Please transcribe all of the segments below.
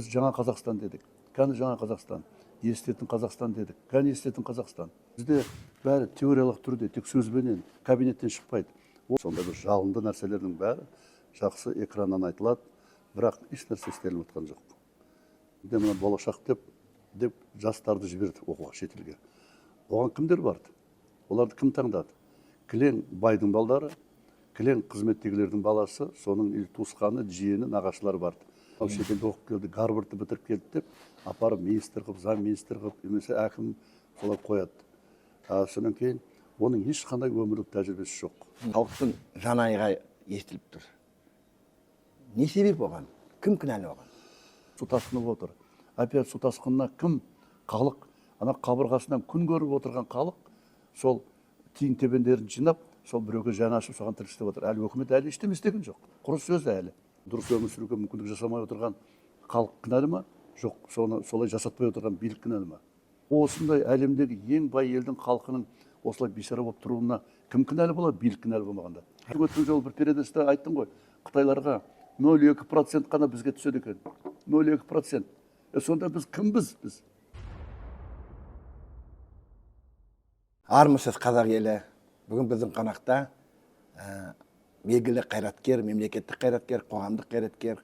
Біз жаңа Қазақстан дедік. Кәні жаңа Қазақстан. Естетін Қазақстан дедік. Кәні естетін Қазақстан. Бізде бәрі теориялық түрде, тек сөзбенен, кабинеттен шықпайды. Сонда бір жалынды нәрселердің бәрі жақсы экраннан айтылады, бірақ еш нәрсе істеліп отқан жоқ. Де мына болашақ деп жастарды жіберді оқуға шетелге. Оған кімдер барды? Оларды кім таңдады? Кілең байдың балдары, кілең қызметтегілердің баласы, соның туысқаны, жиені, нағашылары барды. Ал шетелде оқып келді, Гарвардты бітіріп келді деп, апарып министр қылып, заң министр қылып, немесе әкім солай қояды. Содан кейін оның ешқандай өмірлік тәжірибесі жоқ. Халықтың жан айғайы естіліп тұр. Не себеп оған? Кім кінәлі оған? Су тасқыны болып отыр. Опять су тасқынына кім? Халық, ана қабырғасынан күн көріп отырған халық, сол тиын тебендерін жинап, сол біреуге жаны ашып, соған тіркестеп отыр. Әлі өкімет әлі ештеңе істеген жоқ. Құр сөз әлі. Дұрыс өмір сүруге мүмкіндік жасамай отырған халық кінәлі ма? Жоқ, солай жасатпай отырған билік кінәлі ма? Осындай әлемдегі ең бай елдің халқының осылай бейшара болып тұруына кім кінәлі болады? Билік кінәлі болмағанда. Өткен жолы бір передачада айттым ғой, қытайларға 0,2% қана бізге түседі екен. 0,2%. Сонда біз кімбіз біз? Армысыз қазақ елі. Бүгін біздің қонақта белгілі қайраткер, мемлекеттік қайраткер, қоғамдық қайраткер,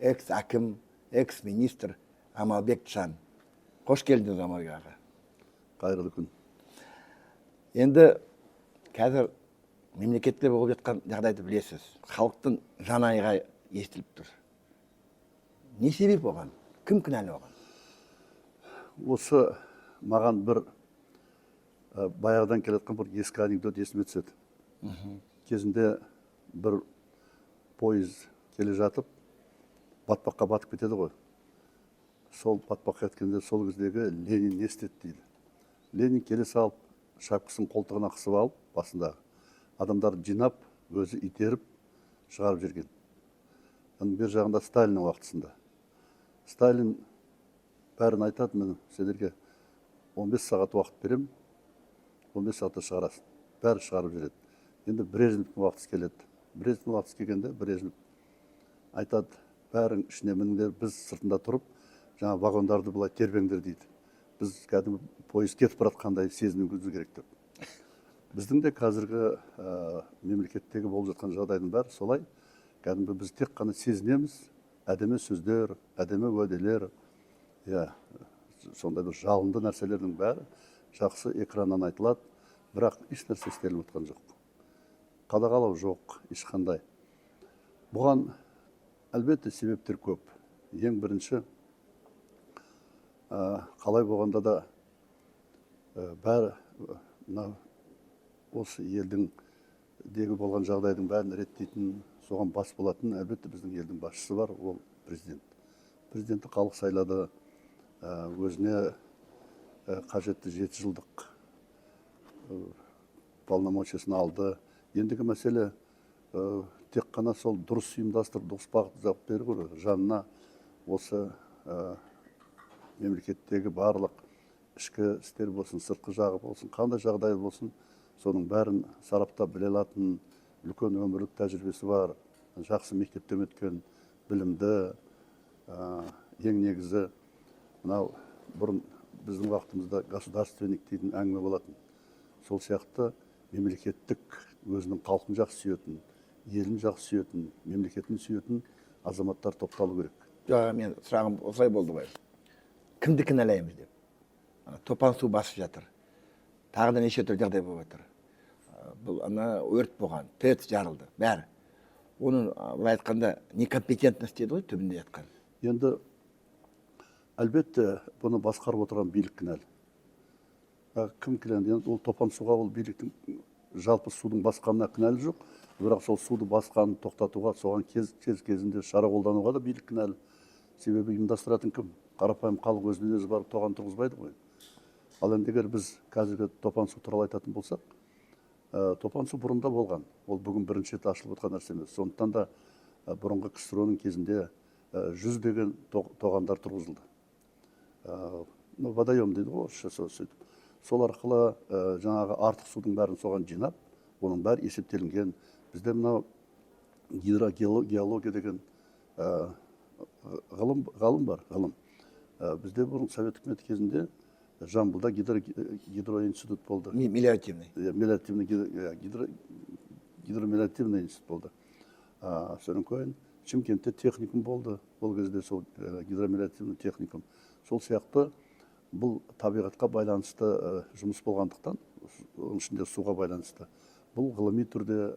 экс-әкім, экс-министр Амалбек Тжан. Қош келдіңіз, Амалбек аға. Қайырлы күн. Енді қазір мемлекетте болып жатқан жағдайды білесіз. Халықтың жан айғайы естіліп тұр. Не себеп оған? Кім кінәлі оған? Осы маған бір баяғыдан келеткен бір ескі анекдот есіме түседі. Кезінде бір пойыз келе жатып, батпаққа батып кетеді ғой. Сол батпаққа кеткенде сол кездегі Ленин не істеді дейді. Ленин келе салып, шапкасын қолтығына қысып алып, басындағы адамдарды жинап, өзі итеріп, шығарып жүрген. Бер жағында Сталиннің уақытысында. Сталин бәрін айтады, мен сендерге 15 сағат уақыт берем, 15 сағатта шығарасың. Бәрі шығарып жүреді. Енді Брежневтің уақыты келеді. Брежневтің уақыты келгенде Брежнев айтады, бәрің ішіне мініңдер, біз сыртында тұрып, жаңа вагондарды былай тербеңдер дейді. Біз кәдімгі пойыз кетіп баратқандай сезінуіміз керек деп. Біздің де қазіргі мемлекеттегі болып жатқан жағдайдың бәрі солай. Кәдімгі біз тек қана сезінеміз, әдемі сөздер, әдемі уәделер, сондай бір жалынды нәрселердің бәрі жақсы экраннан айтылады, бірақ еш нәрсе істеліп отқан жоқ. Қадағалау жоқ, ешқандай. Бұған әлбетте себептер көп. Ең бірінші, қалай болғанда да бәрі осы елдің дегі болған жағдайдың бәрін реттейтін, соған бас болатын, әлбетте біздің елдің басшысы бар, ол президент. Президентті халық сайлады, өзіне қажетті 7 жылдық полномочиясын алды. Ендігі мәселе тек қана сол дұрыс ұйымдастырып, дұрыс бағытты жауап беру, жанына осы мемлекеттегі барлық ішкі істер болсын, сыртқы жағы болсын, қандай жағдай болсын, соның бәрін сараптап біле алатын, үлкен өмірлік тәжірибесі бар, жақсы мектептен өткен, білімді, ең негізі, мынау бұрын біздің уақытымызда государственник дейтін әңгіме болатын. Сол сияқты мемлекеттік өзінің халқын жақсы сүйетін, елін жақсы сүйетін, мемлекетін сүйетін азаматтар топталу керек. Мен сұрағым осылай болды ғой. Кімді кінәлаймыз деп? Топан су басып жатыр. Тағы да неше түрлі жағдай болып жатыр. Бұл өрт болған, ТЭЦ жарылды, бәрі. Оның былай айтқанда некомпетентность дейді ғой, түбінде жатқан. Енді әлбетте бұны басқарып отырған билік кінәлі. Кім кінәлі? Ол топан суға, ол биліктің жалпы судың басқанына кінәлі жоқ, бірақ сол суды басқанын тоқтатуға, соған кезінде шара қолдануға да билік кінәлі. Себебі ұйымдастыратын кім? Қарапайым халық өзінен өзі барып тоған тұрғызбайды ғой. Ал енді егер біз қазіргі топан су туралы айтатын болсақ, топан су бұрында болған. Ол бүгін бірінші рет ашылып отқан нәрсе емес. Сондықтан да бұрынғы КСРО-ның кезінде 100 тоғандар тұрғызылды. Водоем дейді ғой, сөйтіп. Сол арқылы жаңағы артық судың бәрін соған жинап, оның бәрі есептелінген. Бізде мынау гидрогеология деген ғалым бар, ғалым. Бізде бұрын совет үкіметі кезінде Жамбылда гидроинститут болды. Мелиоративный. Гидромелиоративный институт болды. Содан кейін Шымкентте техникум болды. Ол кезде сол гидромелиоративный техникум. Сол сияқты бұл табиғатқа байланысты жұмыс болғандықтан, оның ішінде суға байланысты, бұл ғылыми түрде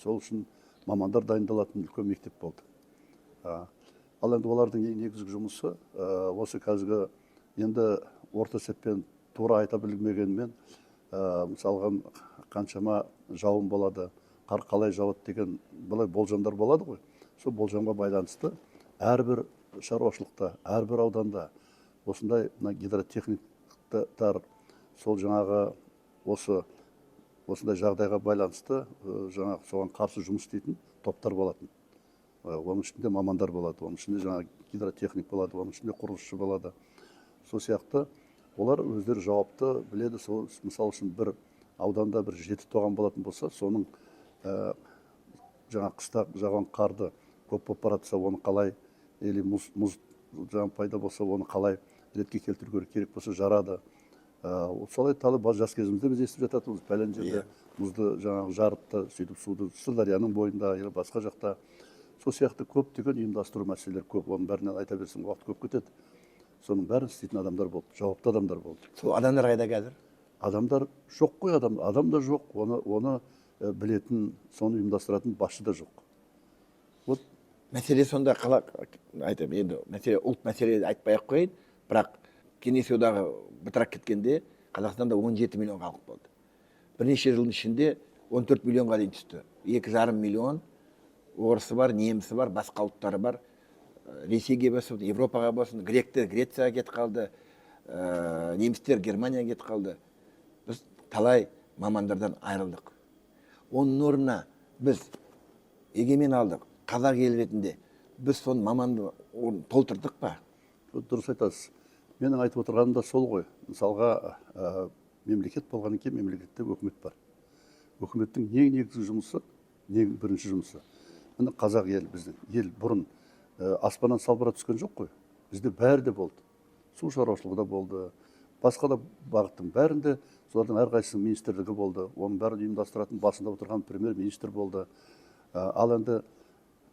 сол үшін мамандар дайындалатын үлкен мектеп болды. Ал енді олардың ең негізгі жұмысы осы қазіргі енді орта есеппен тура айта білмегенмен, мысалға қаншама жауын болады, қар қалай жауады деген былай болжамдар болады ғой. Сол болжамға байланысты әрбір шаруашылықта, әрбір ауданда осындай гидротехниктар сол жаңағы осындай жағдайға байланысты жаңағы соған қарсы жұмыс істейтін топтар болатын. Оның ішінде мамандар болады, оның ішінде жаңағы гидротехник болады, оның ішінде құрылысшы болады. Сол сияқты олар өздері жауапты біледі. Сол мысал үшін бір ауданда бір 7 тоған болатын болса, соның жаңа қыста жауған қарды көп болып баратса, оны қалай, или мұз жаңа пайда болса, оны қалай ретке келтіру керек болса жарады. Солай талып жас кезімізде біз естіп жататынбыз. Пәлен жерде мұзды жаңағы жарыпты, сөйтіп суды Сырдарияның бойында, или басқа жақта. Сол сияқты көптеген ұйымдастыру мәселелер көп. Оның бәрінен айта берсем уақыт көп кетеді. Соның бәрін істейтін адамдар болды, жауапты адамдар болды. Сол адамдар қайда қазір? Адамдар жоқ қой, адам да жоқ. Оны білетін, соны ұйымдастыратын басшы да жоқ. Вот Мәселе сонда айтам, енді мәселе ұлт мәселе айтпай-ақ қойын, бірақ Кеңес одағы бытырап кеткенде Қазақстанда 17 миллион халық болды. Бірнеше жылдың ішінде 14 миллионға дейін түсті. 2,5 миллион орысы бар, немісі бар, басқа ұлттары бар. Ресейге болсын, Европаға болсын, гректер Грецияға кетіп қалды, немістер Германияға кетіп қалды. Біз талай мамандардан айырылдық. Оның орнына біз егемен алдық. Қазақ ел ретінде біз соны маманды толтырдық па? Дұрыс айтасыз. Менің айтып отырғаным да сол ғой. Мысалға, мемлекет болғаннан кейін мемлекетте өкімет бар. Өкіметтің ең негізгі жұмысы, ең бірінші жұмысы. Міне қазақ ел, біздің ел бұрын аспаннан салбыра түскен жоқ қой. Бізде бәрі де болды. Су шаруашылығы да болды. Басқа да бағыттың бәрінде солардың әрқайсысының министрлігі болды. Оның бәрін ұйымдастыратын басында отырған премьер-министр болды. Ал енді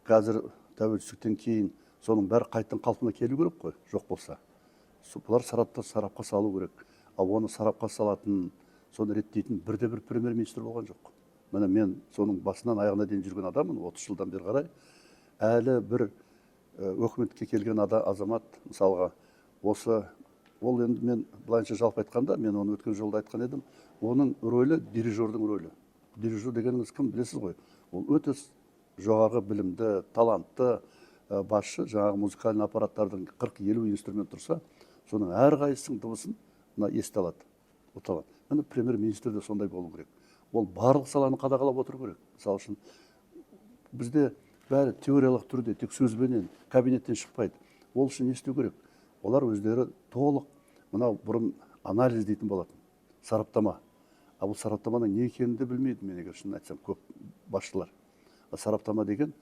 қазір тәуелсіздіктен кейін соның бәрі қайтадан қалпына келу керек қой, жоқ болса. Бұлар сарапқа салу керек. Ал оны сарапқа салатын, соны реттейтін бірде-бір премьер-министр болған жоқ. Міне мен соның басынан аяғына дейін жүрген адаммын, 30 жылдан бері қарай. Әлі бір өкіметке келген азамат, мысалға, ол енді мен былайынша жалпы айтқанда, мен оны өткен жолда айтқан едім, оның рөлі дирижердің рөлі. Дирижер дегеніңіз кім білесіз ғой? Ол өте жоғарғы білімді, талантты басшы, жаңағы музыкальный аппараттардың 40-50 инструмент тұрса, соның әрқайсысының дыбысын ести алады. Міне премьер-министр де сондай болу керек. Ол барлық саланы қадағалап отыру керек. Мысалы үшін бізде бәрі теориялық түрде, тек сөзбенен, кабинеттен шықпайды. Ол үшін не істеу керек? Олар өздері толық, мынау бұрын анализ дейтін болатын, сараптама. Бұл сараптаманың не екенін де білмейді, мен егер шын айтсам, көп басшылар. Сараптама деген,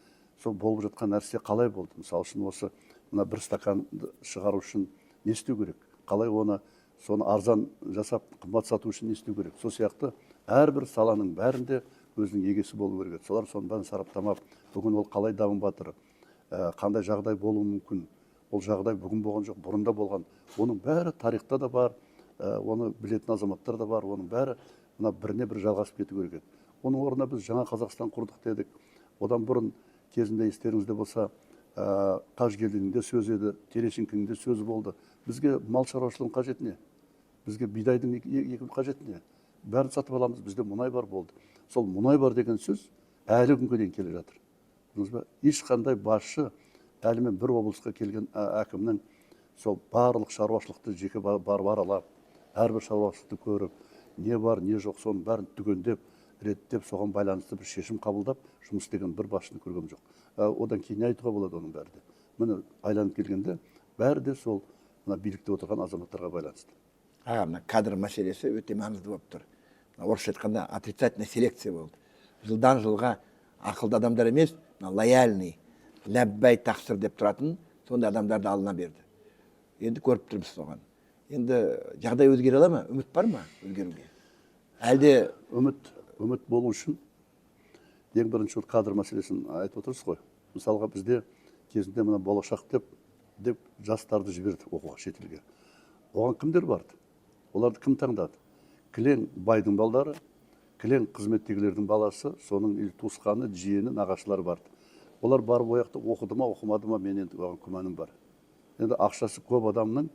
сол болып жатқан нәрсе қалай болды? Мысалы үшін осы мына бір стаканды шығару үшін не істеу керек? Қалай соны арзан жасап, қымбат сату үшін не істеу керек? Сол сияқты әрбір саланың бәрінде өзінің егесі болу керек. Солар соның бәрін сараптамап, бүгін ол қалай дамып жатыр, қандай жағдай болуы мүмкін? Ол жағдай бүгін болған жоқ, бұрында болған. Оның бәрі тарихта да бар, оны білетін азаматтар да бар, оның бәрі біріне бір жалғасып кету керек. Оның орнына біз жаңа Қазақстан құрдық дедік. Одан бұрын кезінде естеріңізде болса, Қажыгелдінің де сөзі еді, Терещенконың де сөзі болды. Бізге мал шаруашылығының қажет не? Бізге бидайдың егін қажет не? Бәрін сатып аламыз, бізде мұнай бар болды. Сол мұнай бар деген сөз әлі күнге дейін келе жатыр. Ешқандай басшы әлімен бір облысқа келген әкімнің сол барлық шаруашылықты жеке барып аралап, әрбір шаруашылықты көріп, не бар, не жоқ, соның бәрін түгендеп, реттеп, соған байланысты бір шешім қабылдап, жұмыс істеген бір басшыны көргем жоқ. Одан кейін айтуға болады оның бәрі де. Міне айланып келгенде бәрі де сол билікте отырған азаматтарға байланысты. Мына кадр мәселесі өте маңызды болып тұр. Орысша айтқанда отрицательная селекция болды. Жылдан жылға ақылды адамдар емес, лояльный, ләббай тақсыр деп тұратын, сондай адамдарды алына берді. Енді көріп тұрмыз соған. Енді жағдай өзгере ала ма? Үміт бар ма өзгеруге? Әлде үміт болу үшін ең бірінші кадр мәселесін айтып отырсыз ғой. Мысалға бізде кезінде мына болашақ деп жастарды жіберді оқуға шетелге. Оған кімдер барды? Оларды кім таңдады? Кілең байдың балдары, кілең қызметтегілердің баласы, соның туысқаны, жиені, нағашылары барды. Олар барып ояқты оқыды ма, оқымады ма, мен енді оған күмәнім бар. Енді ақшасы көп адамның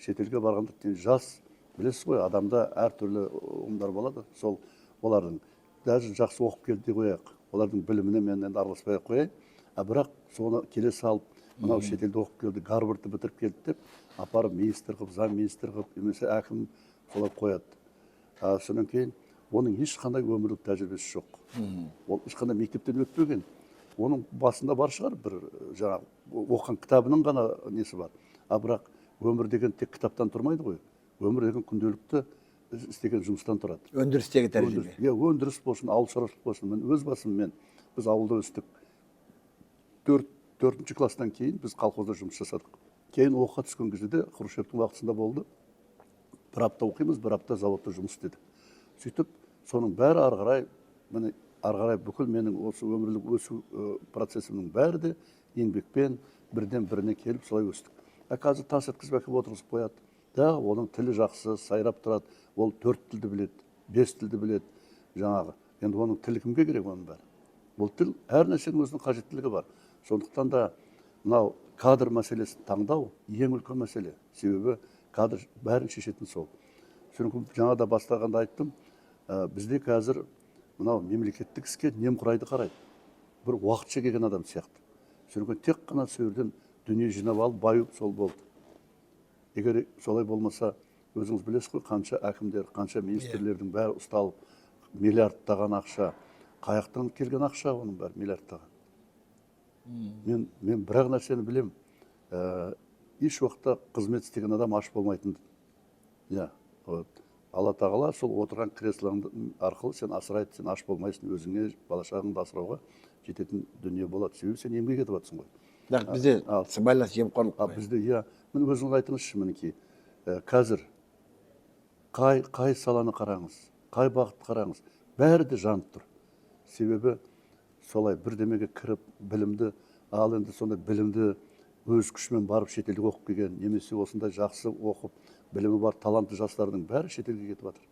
шетелге барғанда жас, білесіз ғой, адамда әртүрлі ұғымдар болады. Сол олардың даже жақсы оқып келді деп қояйық. Олардың біліміне мен енді араласпай қояйын. Бірақ соны келе салып, мынау шетелде оқып келді, Гарвардты бітіріп келді деп, апарып министр қылып, заң министр қылып, немесе әкім солай қояды. Содан кейін оның ешқандай өмірлік тәжірибесі жоқ. Ол ешқандай мектептен өтпеген. Оның басында бар шығар бір жаңағы оқыған кітабының ғана несі бар. Бірақ өмір деген тек кітаптан тұрмайды ғой. Өмір деген күнделікті істеген жұмыстан тұрады. өндірістегі тәжірибе. Өндіріс болсын, ауыл шаруашылық болсын. Мен өз басым біз ауылда өстік. 4-ші класстан кейін біз колхозда жұмыс жасадық. Кейін оқуға түскен кезде де Хрущевтің уақытысында болды. Бір апта оқимыз, бір апта заводта жұмыс істедік. Сөйтіп, соның бәрі ары қарай бүкіл менің осы өмірлік өсу процесімнің бәрі де еңбекпен бірден біріне келіп солай өстік. Қазір тас еткізіп әкеп отырғызып қояды. Да, оның тілі жақсы, сайрап тұрады. Ол 4 тілді біледі, 5 тілді біледі жаңағы. Енді оның тілі кімге керек оның бәрі? Бұл тіл әр нәрсенің өзінің қажеттілігі бар. Сондықтан да мынау кадр мәселесін таңдау ең үлкен мәселе. Себебі кадр бәрін шешетін сол. Жаңа да бастағанда айттым, бізде қазір мынау мемлекеттік іске немқұрайды қарайды. Бір уақытша келген адам сияқты. Сондықтан тек қана сөйірден дүние жинап алып, байып сол болды. Егер солай болмаса, өзіңіз білесіз ғой, қанша әкімдер, қанша министрлердің бәрі ұсталып, миллиардтаған ақша, қаяқтан келген ақша оның бәрі миллиардтаған. Мен бір нәрсені білем, еш уақытта қызмет істеген адам аш болмайтын. Алла тағала сол отырған креслоң арқылы сен асырайды, сен аш болмайсың, өзіңе бала-шағаңды асырауға жететін дүние болады. Себебі сен еңбек етіп жатсың ғой. Бірақ бізде сыбайлас жемқорлық қой. Бізде, мен өзіңіз айтыңызшы, мінекей, қазір қай саланы қараңыз, қай бағытты қараңыз, бәрі де жанып тұр. Себебі солай бірдемеге кіріп, білімді, ал енді сондай білімді өз күшімен барып шетелге оқып келген, немесе осындай жақсы оқып, білімі бар талантты жастардың бәрі шетелге кетіп жатыр.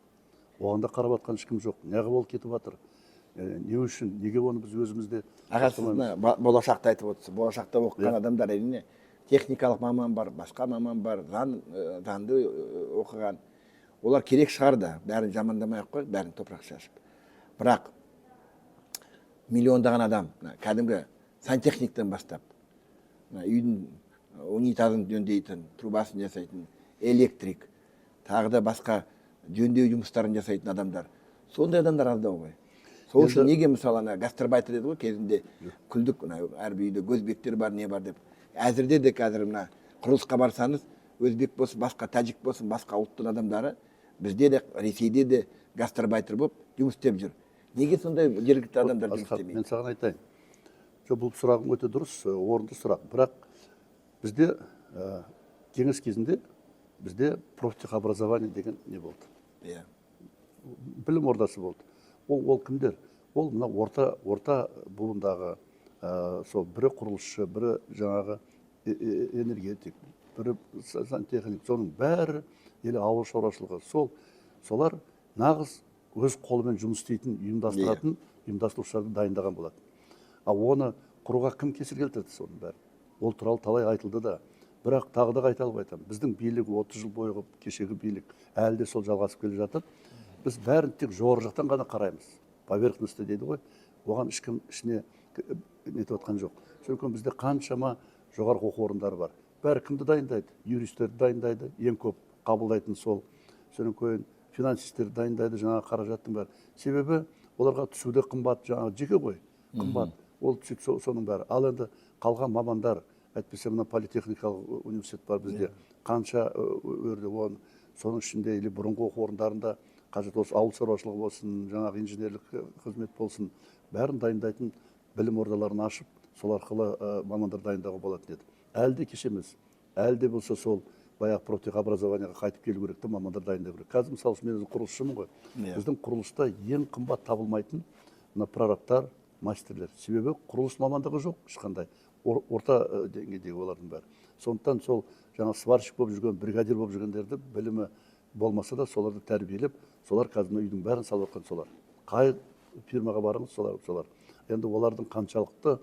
Оғанда қарап атқан ешкім жоқ. Неғып ол кетіп жатыр? Не үшін? Неге оны біз өзімізде? Аға, сіз болашақты айтып отырсыз. Болашақта оқыған адамдар әрине техникалық маман бар, басқа маман бар, заңды оқыған. Олар керек шығар да, бәрін жамандамай-ақ қой, бәрін топырақ шашып. Бірақ миллиондаған адам, кәдімгі сантехниктен бастап, үйдің унитазын жөндейтін, трубасын жасайтын, электрик, тағы да басқа жөндеу жұмыстарын жасайтын адамдар. Сондай адамдар аздау ғой. Сол үшін неге мысалы гастарбайтер деді ғой кезінде, күлдік, әрбір үйде өзбектер бар, не бар деп. Әзірде де қазір мына құрылысқа барсаңыз, өзбек болсын, басқа тәжік болсын, басқа ұлттың адамдары бізде де, Ресейде де гастарбайтер болып жұмыс істеп жүр. Неге сондай жергілікті адамдар жұмыс істемейді? Мен саған айтайын. Бұл сұрағың өте дұрыс, орынды сұрақ. Бірақ бізде кеңес кезінде бізде профтехобразование деген не болды? Білім ордасы болды. Ол кімдер? Ол мына орта буындағы сол бірі құрылысшы, бірі жаңағы энергетик, бірі сантехник, соның бәрі елі ауыл шаруашылығы. Солар нағыз өз қолымен жұмыс істейтін ұйымдастыратын ұйымдастырушыларды дайындаған болады. Оны құруға кім кесір келтірді соның бәрі? Ол туралы талай айтылды да. Бірақ тағы да қайталап айтамын, біздің билік 30 жыл бойғы кешегі билік әлі де сол жалғасып келе жатыр. Біз бәрін тек жоғары жақтан ғана қараймыз. Поверхностьті дейді ғой. Оған ешкім ішіне нетіп отқан жоқ. Сондықтан бізде қаншама жоғарғы оқу орындары бар. Бәрі кімді дайындайды? Юристерді дайындайды, ең көп қабылдайтын сол. Содан кейін финансистерді дайындайды, жаңағы қаражаттың бәрі. Себебі оларға түсуде қымбат, жаңағы жеке ғой, қымбат. Ол түсіп соның бәрі. Ал енді қалған мамандар, әйтпесе мына политехникалық университет бар бізде. Қанша өрді оны, соның ішінде или бұрынғы оқу орындарында қажет осы ауыл шаруашылығы болсын, жаңағы инженерлік қызмет болсын, бәрін дайындайтын білім ордаларын ашып, сол арқылы мамандар дайындауға болатын еді. әлі де кеш емес. Әлі де болса сол баяғы профтехобразованияға қайтып келу керек те, мамандар дайындау керек. Қазір мысалы мен өзім құрылысшымын ғой. Біздің құрылыста ең қымбат табылмайтын мына прорабтар, мастерлер. Себебі құрылыс мамандығы жоқ ешқандай. Орта деңгейдегі олардың бәрі. Сондықтан сол жаңа сварщик болып жүрген, бригадир болып жүргендерді білімі болмаса да соларды тәрбиелеп, солар қазір үйдің бәрін салып жатқан солар. Қай фирмаға барыңыз, солар. Енді олардың қаншалықты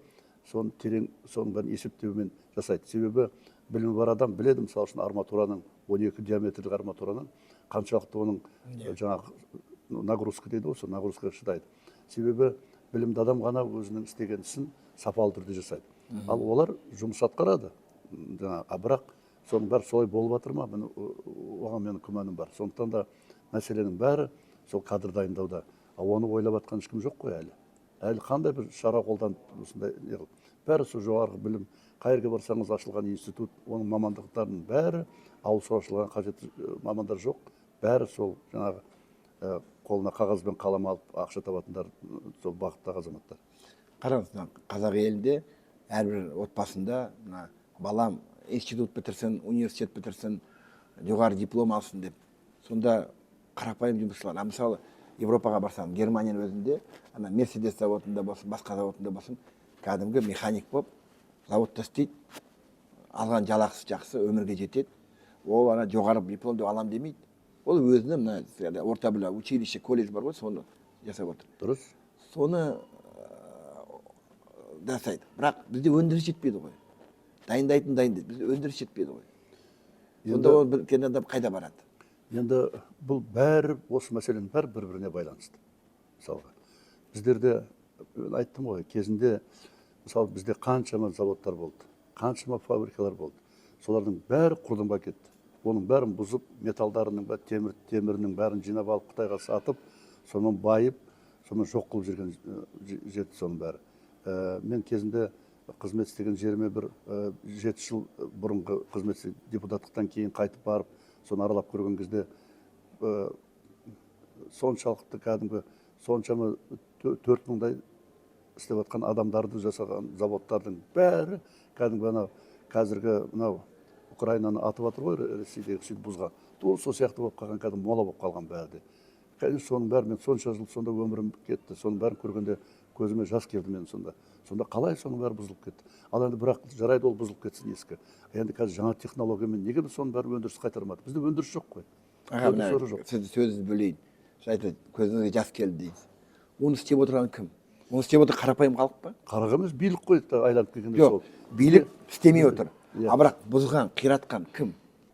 соны терең, соның бәрін есептеумен жасайды. Себебі білімі бар адам біледі, мысалы үшін арматураның 12 диаметрлік арматураның қаншалықты оның жаңағы нагрузка дейді ғой, сол нагрузкаға шыдайды. Себебі білімді адам ғана өзінің істеген ісін сапалы түрде жасайды. Ал олар жұмыс атқарады. Бірақ соның бәрі солай болып жатыр ма? Оған менің күмәнім бар. Сондықтан да мәселенің бәрі сол кадр дайындауда. Оны ойлап жатқан ешкім жоқ қой әлі. Әлі қандай бір шара қолданып осындай не қылып. Бәрі сол жоғарғы білім, қай жерге барсаңыз ашылған институт, оның мамандықтарының бәрі ауыл шаруашылығына қажетті мамандар жоқ. Бәрі сол жаңағы қолына қағаз бен қалам алып ақша табатындар, сол бағыттағы азаматтар. Қараңыз, қазақ елінде әрбір отбасында балам институт бітірсін, университет бітірсін, жоғары диплом алсын деп. Сонда қарапайым жұмысшылар, мысалы Европаға барсам, Германияның өзінде, Мерседес заводында болсын, басқа заводында болсын, кәдімгі механик болып заводта істейді, алған жалақысы жақсы, өмірге жетеді. Ол жоғары дипломды алам демейді. Ол өзінің орта білім, училище, колледж бар ғой, соны жасап отыр. Дұрыс. Соны жасайды. Бірақ бізде өндіріс жетпейді ғой. Дайындайды, бізде өндіріс жетпейді ғой. Сонда ол білген адам қайда барады? Енді бұл бәрі, осы мәселенің бәрі бір-біріне байланысты. Мысалға, біздерде, айттым ғой, кезінде, мысалы, бізде қаншама заводтар болды, қаншама фабрикалар болды. Солардың бәрі құрдымға кетті. Оның бәрін бұзып, металдарының, темірінің бәрін жинап алып Қытайға сатып, сонымен байып, сонымен жоқ қылып жүрген жетті соның бәрі. Мен кезінде қызмет істеген жеріме бір 7 жыл бұрынғы қызмет депутаттықтан кейін қайтып барып, соны аралап көрген кезде соншалықты кәдімгі, соншама 4000-дай істеп жатқан адамдарды жасаған заводтардың бәрі кәдімгі қазіргі Украинаны атып жатыр ғой, Ресейдегі сөйтіп бұзған. Сол сияқты болып қалған, кәдімгі мола болып қалған бәрі. Конечно, соның бәрі, мен сонша жыл сонда өмірім кетті. Соның бәрін көргенде көзіме жас келді мен сонда. Сонда қалай соның бәрі бұзылып кетті? Ал енді бірақ жарайды ол бұзылып кетсін ескі. Енді қазір жаңа технологиямен неге біз соның бәрі өндіріс қайтармады? Бізде өндіріс жоқ қой. Сіз сөзіңізді бөлейін. Айтады, көзіңізге жас келді дейсіз. Оны істеп отырған кім? Оны істеп отыр қарапайым халық па? Қарапайым емес, билік қой айланып келгенде сол. Жоқ, билік істемей отыр. А бірақ бұзған, қиратқан кім?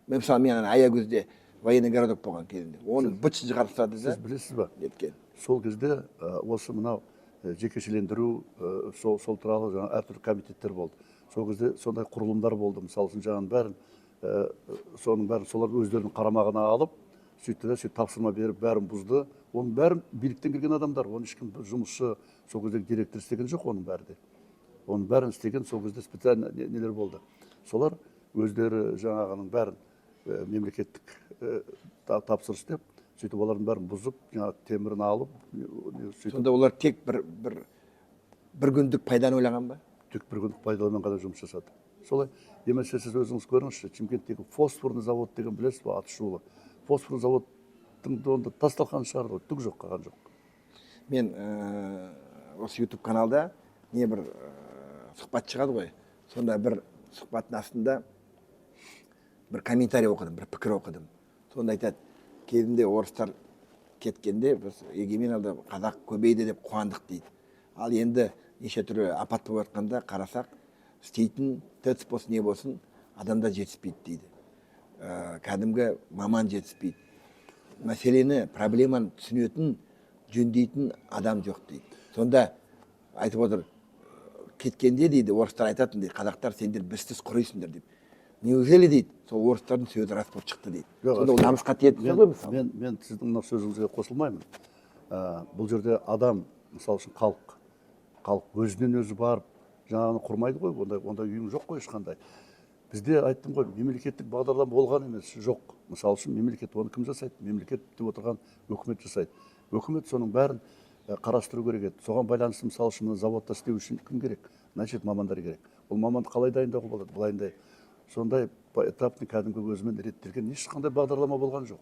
Мысалы, мен Аягөзде военный городок болған кезінде. Оны быт шығарып тастады да. Сіз білесіз ба? Неткен. Сол кезде осы мынау жекешелендіру, сол туралы жаңа әртүрлі комитеттер болды. Сол кезде сондай құрылымдар болды. Мысалы үшін жаңаның бәрін, соның бәрін солар өздерінің қарамағына алып, сөйтті де сөйтіп тапсырма беріп, бәрін бұзды. Оның бәрін биліктен келген адамдар. Оны ешкім жұмысшы, сол кезде директор істеген жоқ оның бәрі де. Оның бәрін істеген сол кезде специально нелер болды. Солар өздері жаңағының бәрін мемлекеттік тапсырыс деп, сөйтіп олардың бәрін бұзып, темірін алып. Сонда олар тек бір күндік пайданы ойлаған ба? Тек бір күндік пайдамен ғана жұмыс жасады. Солай, емесе сіз өзіңіз көріңізші, Шымкенттегі фосфорный завод деген білесіз ба, аты шулы. Фосфорный заводтың онда тасталқан шығарды, түк жоқ, қалған жоқ. Мен осы YouTube каналда не бір сұхбат шығады ғой. Сонда бір сұхбаттың астында бір комментарий оқыдым, бір пікір оқыдым. Сонда айтады, кезінде орыстар кеткенде біз егемен алда қазақ көбейді деп қуандық дейді. Ал енді неше түрлі апат болып жатқанда қарасақ, істейтін ТЭЦ болсын не болсын, адамдар жетіспейді дейді. Кәдімгі маман жетіспейді. Мәселені, проблеманы түсінетін, жөндейтін адам жоқ дейді. Сонда айтып отыр, кеткенде дейді, орыстар айтатын дейді, қазақтар сендер біздіз құрайсыңдар деп. Неужели дейді, сол орыстардың сөзі рас болып шықты дейді. Сонда ол намысқа тиеді ғой мысалы. Мен сіздің мына сөзіңізге қосылмаймын. Бұл жерде адам, мысалы үшін халық өзінен өзі барып, жаңағыны құрмайды ғой, ондай үйің жоқ қой ешқандай. Бізде айттым ғой, мемлекеттік бағдарлама болған емес, жоқ. Мысалы үшін мемлекет оны кім жасайды? Мемлекет деп отырған өкімет жасайды. Өкімет соның бәрін қарастыру керек еді. Соған байланысты мысалы үшін заводта істеу үшін кім керек? Значит, мамандар керек. Ол маманды қалай дайындауға болады? Былайындай сондай поэтапный кәдімгі өзімен реттелген ешқандай бағдарлама болған жоқ.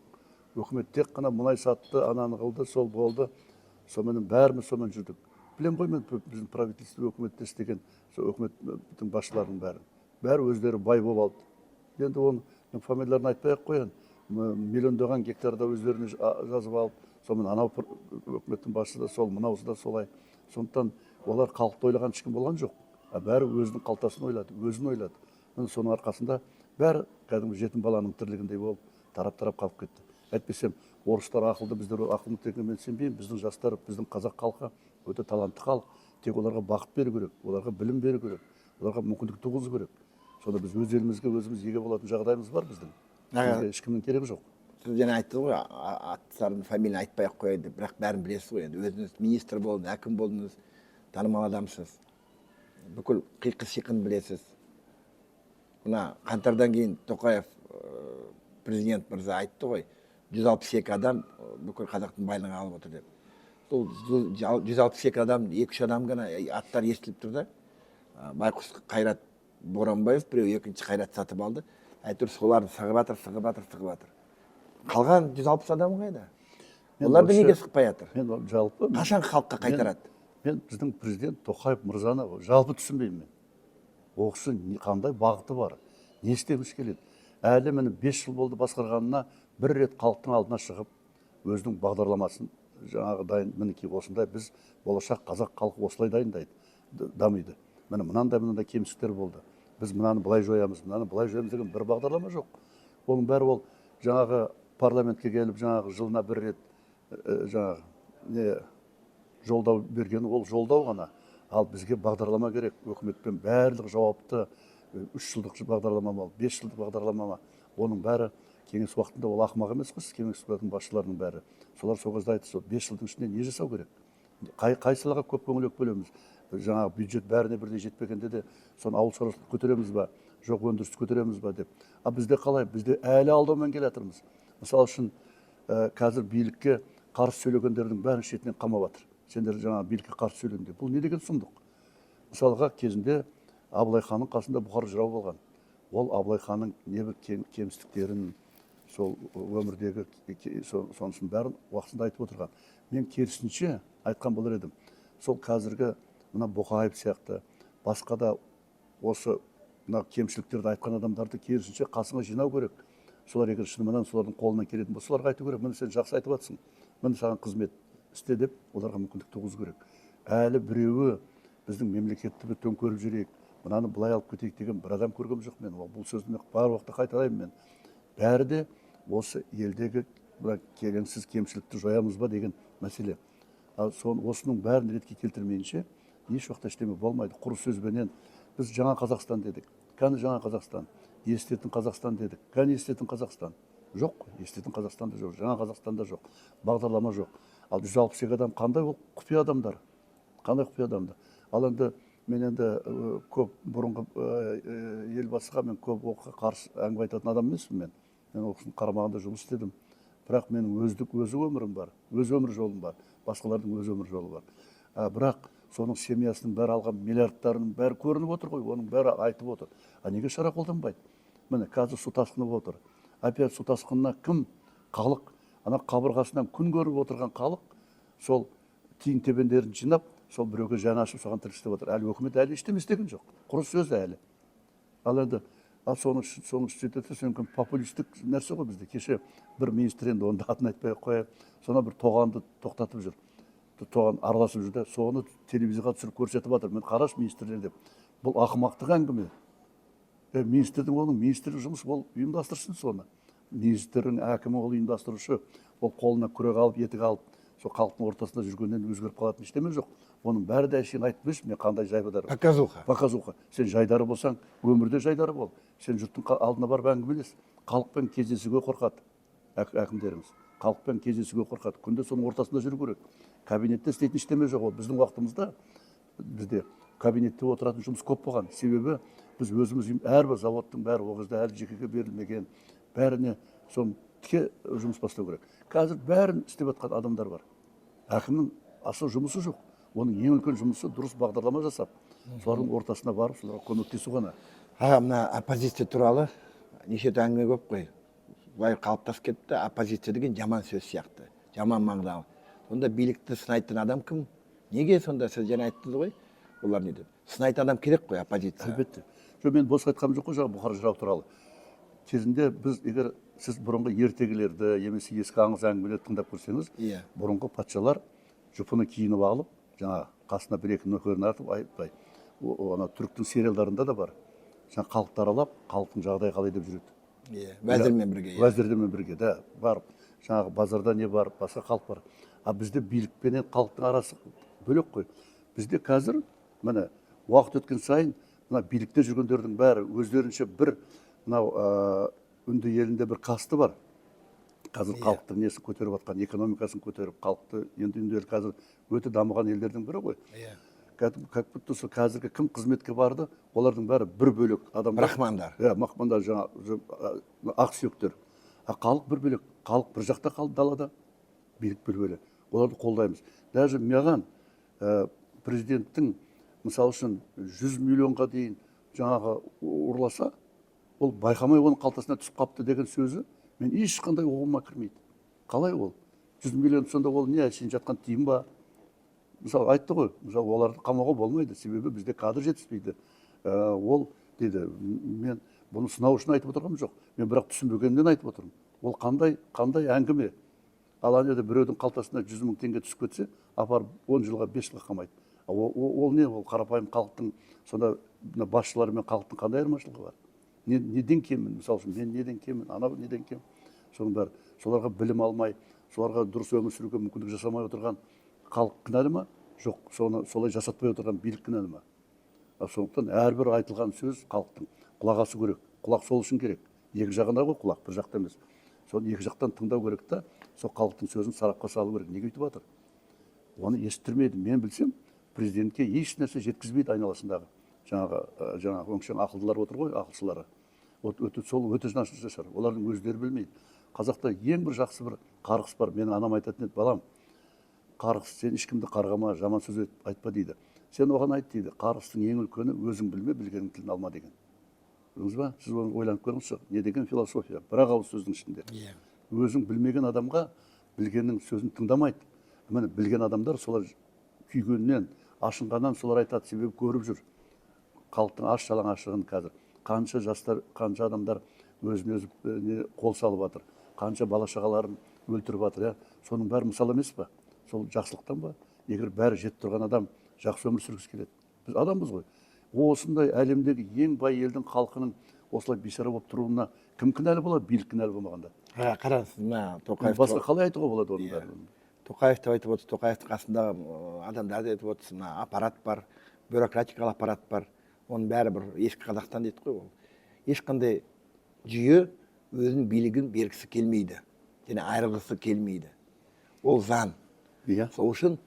Өкімет тек қана мұнай сатты, ананы қылды, сол болды. Сонымен бәріміз сонымен жүрдік. Білем ғой мен біздің правительство өкіметте істеген, сол өкіметтің басшыларының бәрі өздері бай болып алды. Енді оның фамилияларын айтпай-ақ қояйын. Миллиондаған гектарда өздеріне жазып алып, сонымен анау өкіметтің басшысы да сол, мынаусы да солай. Сондықтан олар халықты ойлаған ешкім болған жоқ. Бәрі өзінің қалтасын ойлады, өзін ойлады. Соның арқасында бәрі кәдімгі жетім баланың тірлігіндей болып тарап-тарап қалып кетті. Әйтпесем, орыстар ақылды, біздер ақылды тегін мен сенбеймін. Біздің жастар, біздің қазақ халқы өте талантты халық. Тек оларға бақыт беру керек, оларға білім беру керек, оларға мүмкіндік туғызу керек. Сонда біз өз елімізге өзіміз еге болатын жағдайымыз бар біздің. Бізге ешкімнің керегі жоқ. Сіз жаңа айттыңыз ғой, аттарын, фамилияны айтпай-ақ қояйын деп, бірақ бәрін білесіз ғой. Енді өзіңіз министр болдыңыз, әкім болдыңыз, танымал адамсыз. Бүкіл қиқы-сиқын білесіз. Мына қаңтардан кейін Тоқаев президент мырза айтты ғой, 162 адам бүкіл қазақтың байлығын алып отыр деп. Сол 162 адам, 2-3 адам ғана аттар естіліп тұр да. Байқұс Қайрат Боранбаев, біреу екінші Қайрат сатып алды. Әйтеуір соларды сығып жатыр. Қалған 160 адам қайда? Оларды неге сықпай жатыр? Мен жалпы қашан халыққа қайтарады? Мен біздің президент Тоқаев мырзаны жалпы түсінбеймін мен. Ол кісі қандай бағыты бар, не істегісі келеді. Әлі міне 5 жыл болды басқарғанына бір рет халықтың алдына шығып, өзінің бағдарламасын жаңағы дайын, мінекей осындай біз болашақ қазақ халқы осылай дайындайды, дамиды. Мынандай кемістіктер болды. Біз мынаны былай жоямыз деген бір бағдарлама жоқ. Оның бәрі ол жаңағы парламентке келіп, жаңағы жылына бір рет жаңағы жолдау берген, ол жолдау ғана. Ал бізге бағдарлама керек. Өкіметпен барлық жауапты 3 жылдық бағдарлама ма, 5 жылдық бағдарлама ма. Оның бәрі кеңес уақытында ол ақымақ емес қой, кеңес үкіметінің басшыларының бәрі. Солар сол кезде айтты, 5 жылдың ішінде не жасау керек? Қай салаға көп көңіл бөлеміз? Жаңағы бюджет бәріне бірдей жетпегенде де соны ауыл шаруашылығын көтереміз ба, жоқ өндірісті көтереміз ба деп. Бізде қалай? Бізде әлі алдаумен келе жатырмыз. Мысалы үшін қазір билікке қарсы сөйлегендердің бәрін шетінен қамап жатыр. Сендер жаңағы билікке қарсы сөйлеңдер. Бұл не деген сұмдық? Мысалға кезінде Абылай ханның қасында Бұхар жырау болған. Ол Абылай ханның небір кемістіктерін, сол өмірдегі сонысын бәрін уақытында айтып отырған. Мен керісінше айтқан болар едім. Сол қазіргі мына Бұқаев сияқты, басқа да осы кемшіліктерді айтқан адамдарды керісінше қасыңа жинау керек. Солар егер шынымен солардың қолынан келетін болса, соларға айту керек. Міне сен жақсы айтып жатсың. Міне саған қызмет істе деп, оларға мүмкіндік туғызу керек. Әлі біреуі біздің мемлекетті бір төңкеріп жүрейік, мынаны былай алып кетейік деген бір адам көргем жоқ мен. Бұл сөзді бар уақытта қайталаймын мен. Бәрі де осы елдегі келеңсіз кемшілікті жоямыз ба деген мәселе. Осының бәрін ретке келтірмейінше еш уақытта ештеңе болмайды. Құр сөзбенен біз жаңа Қазақстан дедік. Кәні жаңа Қазақстан, естетін Қазақстан дедік. Кәні естетін Қазақстан. Жоқ, естетін Қазақстанда жоқ, жаңа Қазақстанда жоқ, бағдарлама жоқ. Ал 162 адам қандай ол құпия адамдар? Қандай құпия адамдар? Ал енді мен енді көп бұрынғы елбасыға мен көп оққа қарсы әңгіме айтатын адам емеспін мен. Мен ол кісінің қарамағында жұмыс істедім. Бірақ менің өз өмірім бар, өз өмір жолым бар, басқалардың өз өмір жолы бар. Бірақ соның семьясының бәрі алған миллиардтарының бәрі көрініп отыр ғой, оның бәрі айтып отыр. Неге шара қолданбайды? Міне қазір су тасқыны болып отыр. Опять су тасқынына кім? Халық, ана қабырғасынан күн көріп отырған халық, сол тиын тебендерін жинап, сол біреуге жаны ашып соған тіркестеп отыр. Әлі өкімет әлі ештеңе істеген жоқ. Құр сөз әлі. Ал енді соны сөйтеді, сен популистік нәрсе ғой бізде. Кеше бір министр енді оны атын айтпай қойып, соны бір тоғанды тоқтатып жүр. Тоған араласып жүрді, соны телевизияға түсіріп көрсетіп жатыр. Мен қараш министрлер деп. Бұл ақымақтық әңгіме. Министрдің оның министрлік жұмыс ол ұйымдастырсын соны. Министрдің әкімі ол ұйымдастырушы, ол қолына күрек алып, етік алып, сол халықтың ортасында жүргеннен өзгеріп қалатын ештеме жоқ. Оның бәрі де әшейін айтып берші, мен қандай жайбадар. Показуха. Сен жайдары болсаң, өмірде жайдары бол. Сен жұрттың алдына барып әңгімелес. Халықпен кездесуге қорқады әкімдеріміз. Халықпен кездесуге қорқады. Күнде соның ортасында жүру керек. Кабинетте істейтін ештеме жоқ. Біздің уақытымызда бізде кабинетте отыратын жұмыс көп болған. Себебі біз өзіміз әрбір заводтың бәрі ол кезде әлі жекеге берілмеген, бәріне соны тіке жұмыс бастау керек. Қазір бәрін істеп жатқан адамдар бар. Әкімнің асыл жұмысы жоқ. Оның ең үлкен жұмысы дұрыс бағдарлама жасап, солардың ортасына барып, соларға көмектесу ғана. Аға, мына оппозиция туралы неше әңгіме көп қой. Былай қалыптасып кетті, оппозиция деген жаман сөз сияқты, жаман мағыналы. Сонда билікті сынайтын адам кім? Неге сонда сіз жаңа айттыңыз ғой, олар не деп? Сынайтын адам керек қой оппозиция. Әлбетте. Жоқ, мен бос айтқаным жоқ қой жаңағы бұқар жырау туралы. Кезінде біз егер сіз бұрынғы ертегілерді немесе ескі аңыз әңгімелерді тыңдап көрсеңіз, Иә. бұрынғы патшалар жұпыны киініп алып, жаңа қасына бір екі нөкерін артып айтпай. Ана түріктің сериалдарында да бар. Жаңа халықты аралап, халықтың жағдайы қалай деп жүреді. Иә, уәзірмен бірге. Уәзірдермен бірге, да, барып, жаңағы базарда не бар, басқа халық бар. А бізде билікпенен халықтың арасы бөлек қой. Бізде қазір, міне, уақыт өткен сайын, мына билікте жүргендердің бәрі өздерінше бір мынау үнді елінде бір касты бар. Қазір халықтың несін көтеріп жатқан, экономикасын көтеріп, халықты енді үнді ел қазір өте дамыған елдердің бірі ғой. Иә. Как будто сол қазіргі кім қызметке барды, олардың бәрі бір бөлек адамдар. Брахмандар. Махмандар, жаңа ақсүйектер. А халық бір бөлек, халық бір жақта қалды далада, билік бір бөлек. Оларды қолдаймыз. Даже маған президенттің мысалы үшін 100 миллионға дейін жаңағы ұрласа, ол байқамай оның қалтасына түсіп қапты деген сөзі мен ешқандай оғыма кірмейді. Қалай ол? 100 миллион сонда ол не әшейін жатқан тиын ба? Мысалы айтты ғой, мысалы оларды қамауға болмайды, себебі бізде кадр жетіспейді. Ол дейді, мен бұны сынау үшін айтып отырғаным жоқ. Мен бірақ түсінбегеннен айтып отырмын. Ол қандай әңгіме? Ал анеде біреудің қалтасына 100 мың теңге түсіп кетсе, апарып 10 жылға 5 жылға қамайды. Ол не? Ол қарапайым халықтың, сонда басшылары мен халықтың қандай айырмашылығы бар? Неден кеммін? Мысалы үшін мен неден кеммін? Анау неден кем? Соның бәрі соларға білім алмай, соларға дұрыс өмір сүруге мүмкіндік жасамай отырған халық кінәлі ма? Жоқ, солай жасатпай отырған билік кінәлі ма? Сондықтан әрбір айтылған сөз халықтың құлақ асу керек. Құлақ сол үшін керек. Екі жағында ғой құлақ, бір жақта емес. Соны екі жақтан тыңдау керек та, сол халықтың сөзін сарапқа салу керек. Неге өйтіп жатыр? Оны естірмеді. Мен білсем, президентке еш нәрсе жеткізбейді айналасындағы. Жаңағы өңшең ақылдылар отыр ғой, ақылшылары. Сол өте нашар. Олардың өздері білмейді. Қазақта ең бір жақсы бір қарғыс бар. Менің анам айтатын еді, балам, қарғыс, сен ешкімді қарғама, жаман сөз айтпа дейді. Сен оған айт дейді, қарғыстың ең үлкені өзің білме, білгеннің тілін алма деген. Білдіңіз ба? Сіз оны ойланып көріңізші. Не деген философия? Бір-ақ ауыз сөздің ішінде. Өзің білмеген адамға білгеннің сөзін тыңдамайды. Міне білген адамдар солар күйгеннен, ашынғаннан солар айтады, себебі көріп жүр. Халықтың аш жалаң ашығын қазір. Қанша жастар, қанша адамдар өзін-өзі қол салып жатыр. Қанша бала шағаларын өлтіріп жатыр. Соның бәрі мысал емес па? Сол жақсылықтан ба? Егер бәрі жетіп тұрған адам жақсы өмір сүргісі келеді. Біз адамбыз ғой. Осындай әлемдегі ең бай елдің халқының осылай бейшара болып тұруына кім кінәлі болады? Билік кінәлі болмағанда. Қараңыз, мына Тоқаев. Басқа қалай айтуға болады оның бәрін? Тоқаев деп айтып отырсыз, Тоқаевтың қасындағы адамдарды айтып отырсыз, мына аппарат бар, бюрократикалық аппарат бар. Оның бәрі бір ескі Қазақстан дейді ғой ол. Ешқандай жүйе өзінің билігін бергісі келмейді, және айырылғысы келмейді. Ол заң. Иә. Сол үшін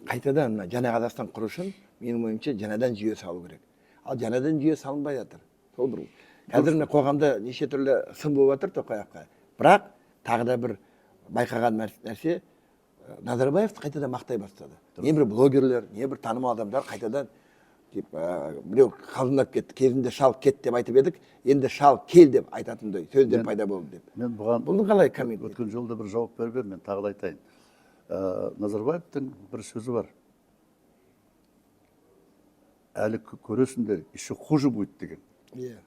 қайтадан мына жаңа Қазақстан құру үшін менің ойымша жаңадан жүйе салу керек. Ал жаңадан жүйе салынбай жатыр. Сол бір қазір мына қоғамда неше түрлі сын болып жатыр Тоқаевқа. Бірақ тағы да бір байқаған нәрсе, Назарбаевты қайтадан мақтай бастады. Не бір блогерлер, не бір танымал адамдар қайтадан біреу қалжыңдап кетті. Кезінде шал кет деп айтып едік, енді шал кел деп айтатындай сөздер пайда болды деп. Мен бұған бұны қалай комментировать? Өткен жолда бір жауап беріп едім, мен тағы да айтайын. Назарбаевтың бір сөзі бар. Әлі көресіңдер, еще хуже будет деген. Иә.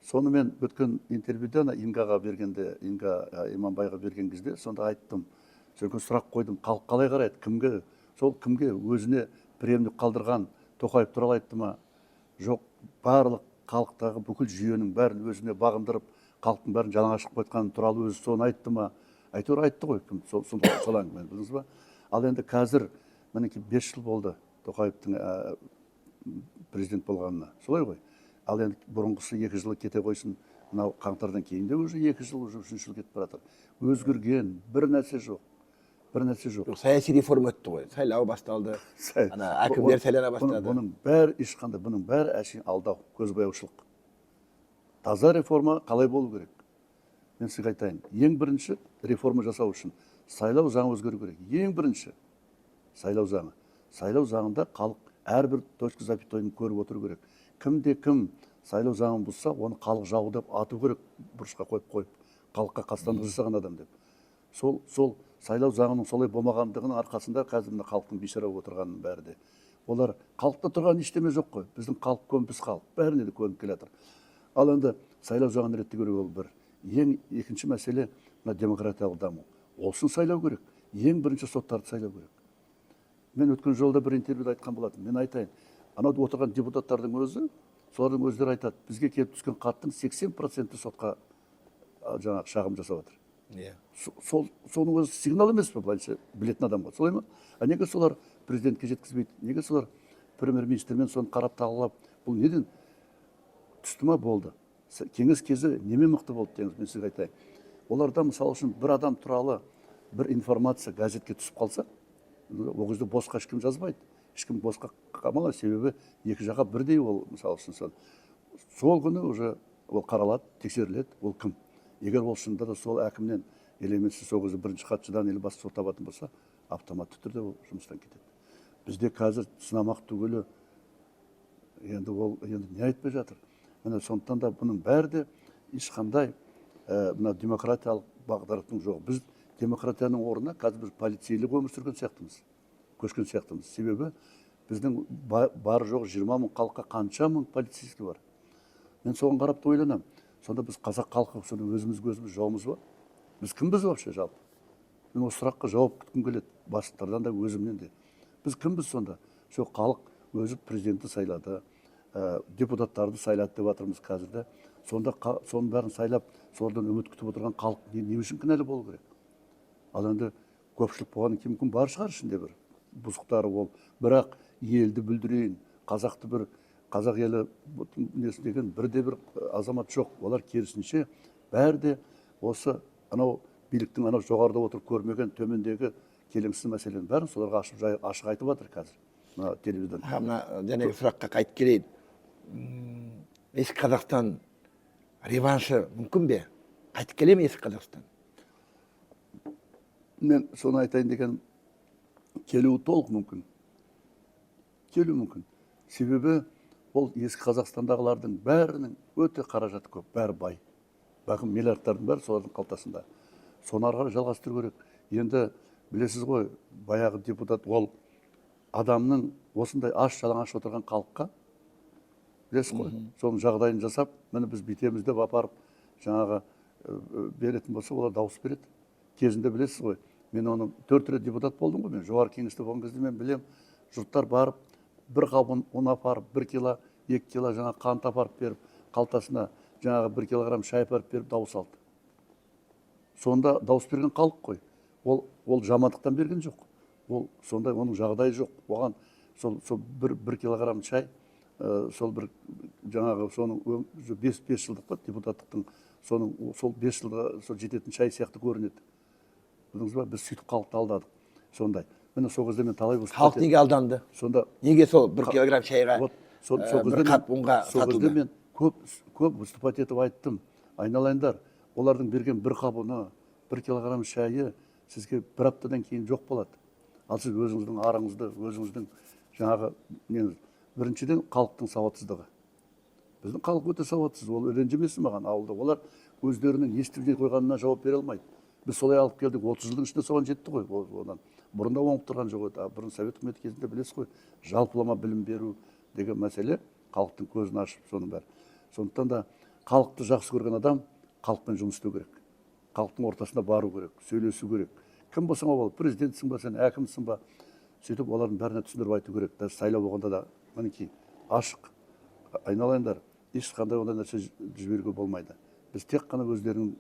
Соны мен өткен интервьюда Ингаға бергенде, Инга Иманбайға берген кезде, сонда айттым. Содан сұрақ қойдым, халық қалай қарайды, кімге, сол кімге өзіне преемдік қалдырған Тоқаев туралы айтты ма? Жоқ, барлық халықтағы бүкіл жүйенің бәрін өзіне бағындырып, халықтың бәрін жалаң ашып қойған туралы өзі соны айтты ма? Әйтеуір айтты ғой, кім сол әңгімені, білдіңіз ба? Ал енді қазір мінекей 5 жыл болды Тоқаевтың президент болғанына. Солай ғой. Ал енді бұрынғысы 2 жылы кете қойсын, мынау қаңтардан кейін де уже 2 жыл, уже 3 жыл кетіп баратыр. Өзгерген бір нәрсе жоқ. Бір нәрсе жоқ. Саяси реформа өтті ғой. Сайлау басталды. Ана әкімдер сайлана бастады. Бұның бәрі ешқандай, бұның бәрі әшейін алдау, көзбояушылық. Таза реформа қалай болу керек? Мен сізге айтайын. Ең бірінші реформа жасау үшін сайлау заңы өзгеру керек. Ең бірінші сайлау заңы. Сайлау заңында халық әрбір точка запятойын көріп отыру керек. Кімде кім сайлау заңын бұзса оны халық жауы деп ату керек, бұрышқа қойып халыққа қастандық жасаған адам деп. Сол сайлау заңының солай болмағандығының арқасында қазір мына халықтың бейшара болып отырғанының бәрі де. Олар халықта тұрған ештеме жоқ қой. Біздің халық көнбіс халық, бәріне де көніп келе жатыр. Ал енді сайлау заңын реттеу керек, ол бір. Екінші мәселе мына демократиялық даму. Олсын сайлау керек. Ең бірінші соттарды сайлау керек. Мен өткен жолда бір интервьюда айтқан болатын. Мен айтайын, анау отырған депутаттардың өзі, солардың өздері айтады, бізге келіп түскен хаттың 80% сотқа жаңағы шағым жасап жатыр. Соның өзі сигнал емес пе, былайша білетін адамға, солай ма? Неге солар президентке жеткізбейді? Неге солар премьер-министрмен соны қарап тағылап? Бұл неден түсті ма? Болды. Кеңес кезі неме мықты болды деңіз, мен сізге айтайын. Оларда мысалы үшін бір адам туралы бір информация газетке түсіп қалса, ол кезде босқа ешкім жазбайды. Ешкім босқа қалмайды, себебі екі жаққа бірдей ол, мысалы үшін сол күні уже ол қаралады, тексеріледі, ол кім. Егер ол шынында да сол әкімнен елеменсіз сол кезде бірінші хатшыдан или басқа сот табатын болса, автоматты түрде ол жұмыстан кетеді. Бізде қазір сынамақ түгілі, енді не айтпай жатыр. Міне сондықтан да бұның бәрі де ешқандай мына демократиялық бағдарлықтың жоқ. Біз демократияның орнына қазір біз полицейлік өмір сүрген сияқтымыз, көшкен сияқтымыз. Себебі біздің бар жоқ 20 мың халыққа қанша мың полицейский бар. Мен соған қарап ойланамын. Сонда біз қазақ халқы өзімізге өзіміз жауымыз ба? Біз кімбіз вообще жалпы? Мен осы сұраққа жауап күткім келеді, бастықтардан да өзімнен де. Біз кімбіз сонда? Сол халық өзі президентті сайлады, депутаттарды сайлады деп жатырмыз қазірде. Сонда соның бәрін сайлап, солардан үміт күтіп отырған халық не үшін кінәлі болу керек? Ал енді көпшілік болған кім бар шығар ішінде бір бұзықтары ол. Бірақ елді бүлдірейін, қазақ елі несін деген бірде-бір азамат жоқ. Олар керісінше бәрі де осы анау биліктің анау жоғарыда отырып көрмеген төмендегі келеңсіз мәселенің бәрін соларға ашық айтып жатыр қазір. Мына телевизордан. Мына жаңағы сұраққа қайтып келейін. Ескі Қазақстан реваншы мүмкін бе? Қайтып келе ме ескі Қазақстан? Мен соны айтайын деген, келуі толық мүмкін. Келуі мүмкін. Себебі ол ескі Қазақстандағылардың бәрінің өте қаражаты көп, бәрі бай. Бәкім миллиардтардың бәрі солардың қалтасында. Соны ары қарай жалғастыру керек. Енді білесіз ғой, баяғы депутат ол адамның осындай аш-жалаңаш отырған халыққа, білесіз ғой, соның жағдайын жасап, міне біз бүйтеміз деп апарып жаңағы беретін болса, олар дауыс береді. Кезінде білесіз ғой, мен оның 4 рет депутат болдым ғой, мен жоғары кеңесте болған кезде мен білем, жұрттар барып бір қабын ұн апарып, 1 кило, 2 кило жаңа қант апарып беріп, қалтасына жаңағы 1 килограмм шай апарып беріп дауыс алды. Сонда дауыс берген халық қой. Ол жамандықтан берген жоқ. Ол сондай оның жағдайы жоқ. Оған сол 1 килограмм шай, сол бір жаңағы соның 5 жылдық па депутаттықтың соның сол 5 жылда сол жететін шай сияқты көрінеді. Білдіңіз ба, біз сөйтіп халықты алдадық. Сондай. Міне сол кезде мен талай халық неге алданды? Сонда неге сол 1 килограмм шайға бір қап ұнға сатылды? Сол кезде мен көп выступать етіп айттым. Айналайындар, олардың берген 1 қап ұны, 1 килограмм шайы сізге 1 аптадан кейін жоқ болады. Ал сіз өзіңіздің арыңызды, өзіңіздің жаңағы біріншіден халықтың сауатсыздығы. Біздің халық өте сауатсыз, ол ренжімесін маған ауылда. Олар өздерінің естіп қойғанына жауап бере алмайды. Біз солай алып келдік, 30 жылдың ішінде соған жетті ғой. Одан бұрында оңып тұрған жоқ еді. Бұрын совет үкіметі кезінде білесіз ғой, жалпылама білім беру деген мәселе халықтың көзін ашып соның бәрі. Сондықтан да халықты жақсы көрген адам халықпен жұмыс істеу керек. Халықтың ортасына бару керек, сөйлесу керек. Кім болсаң ол, президентсің ба, сен әкімсің ба, сөйтіп олардың бәріне түсіндіріп айту керек. Даже сайлау болғанда да мінекей ашық, айналайындар, ешқандай ондай нәрсе жіберуге болмайды. Біз тек қана өздерінің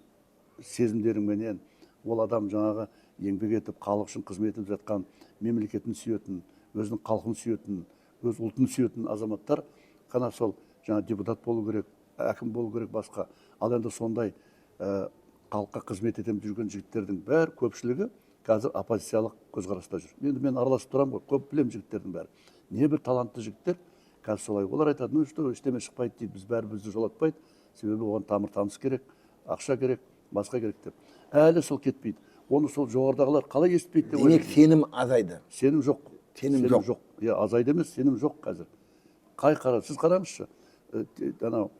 сезімдеріменен ол адам жаңағы еңбек етіп, халық үшін қызмет етіп жатқан, мемлекетін сүйетін, өзінің халқын сүйетін, өз ұлтын сүйетін азаматтар қана сол жаңа депутат болу керек, әкім болу керек басқа. Ал енді сондай халыққа қызмет етемін жүрген жігіттердің бәрі көпшілігі қазір оппозициялық көзқараста жүр. Енді мен араласып тұрамын ғой, көп білем жігіттердің бәрі. Не бір талантты жігіттер қазір солай. Олар айтады, ну что, ештеме шықпайды дейді, біз бәрімізді жолатпайды, себебі оған тамыр таныс керек, ақша керек, басқа керек деп. Әлі сол кетпейді. Оны сол жоғарыдағылар қалай естіпейді деп ойлайды. Демек сенім азайды. Сенім жоқ. Сенім жоқ. Азайды емес, сенім жоқ қазір. Сіз қараңызшы, анау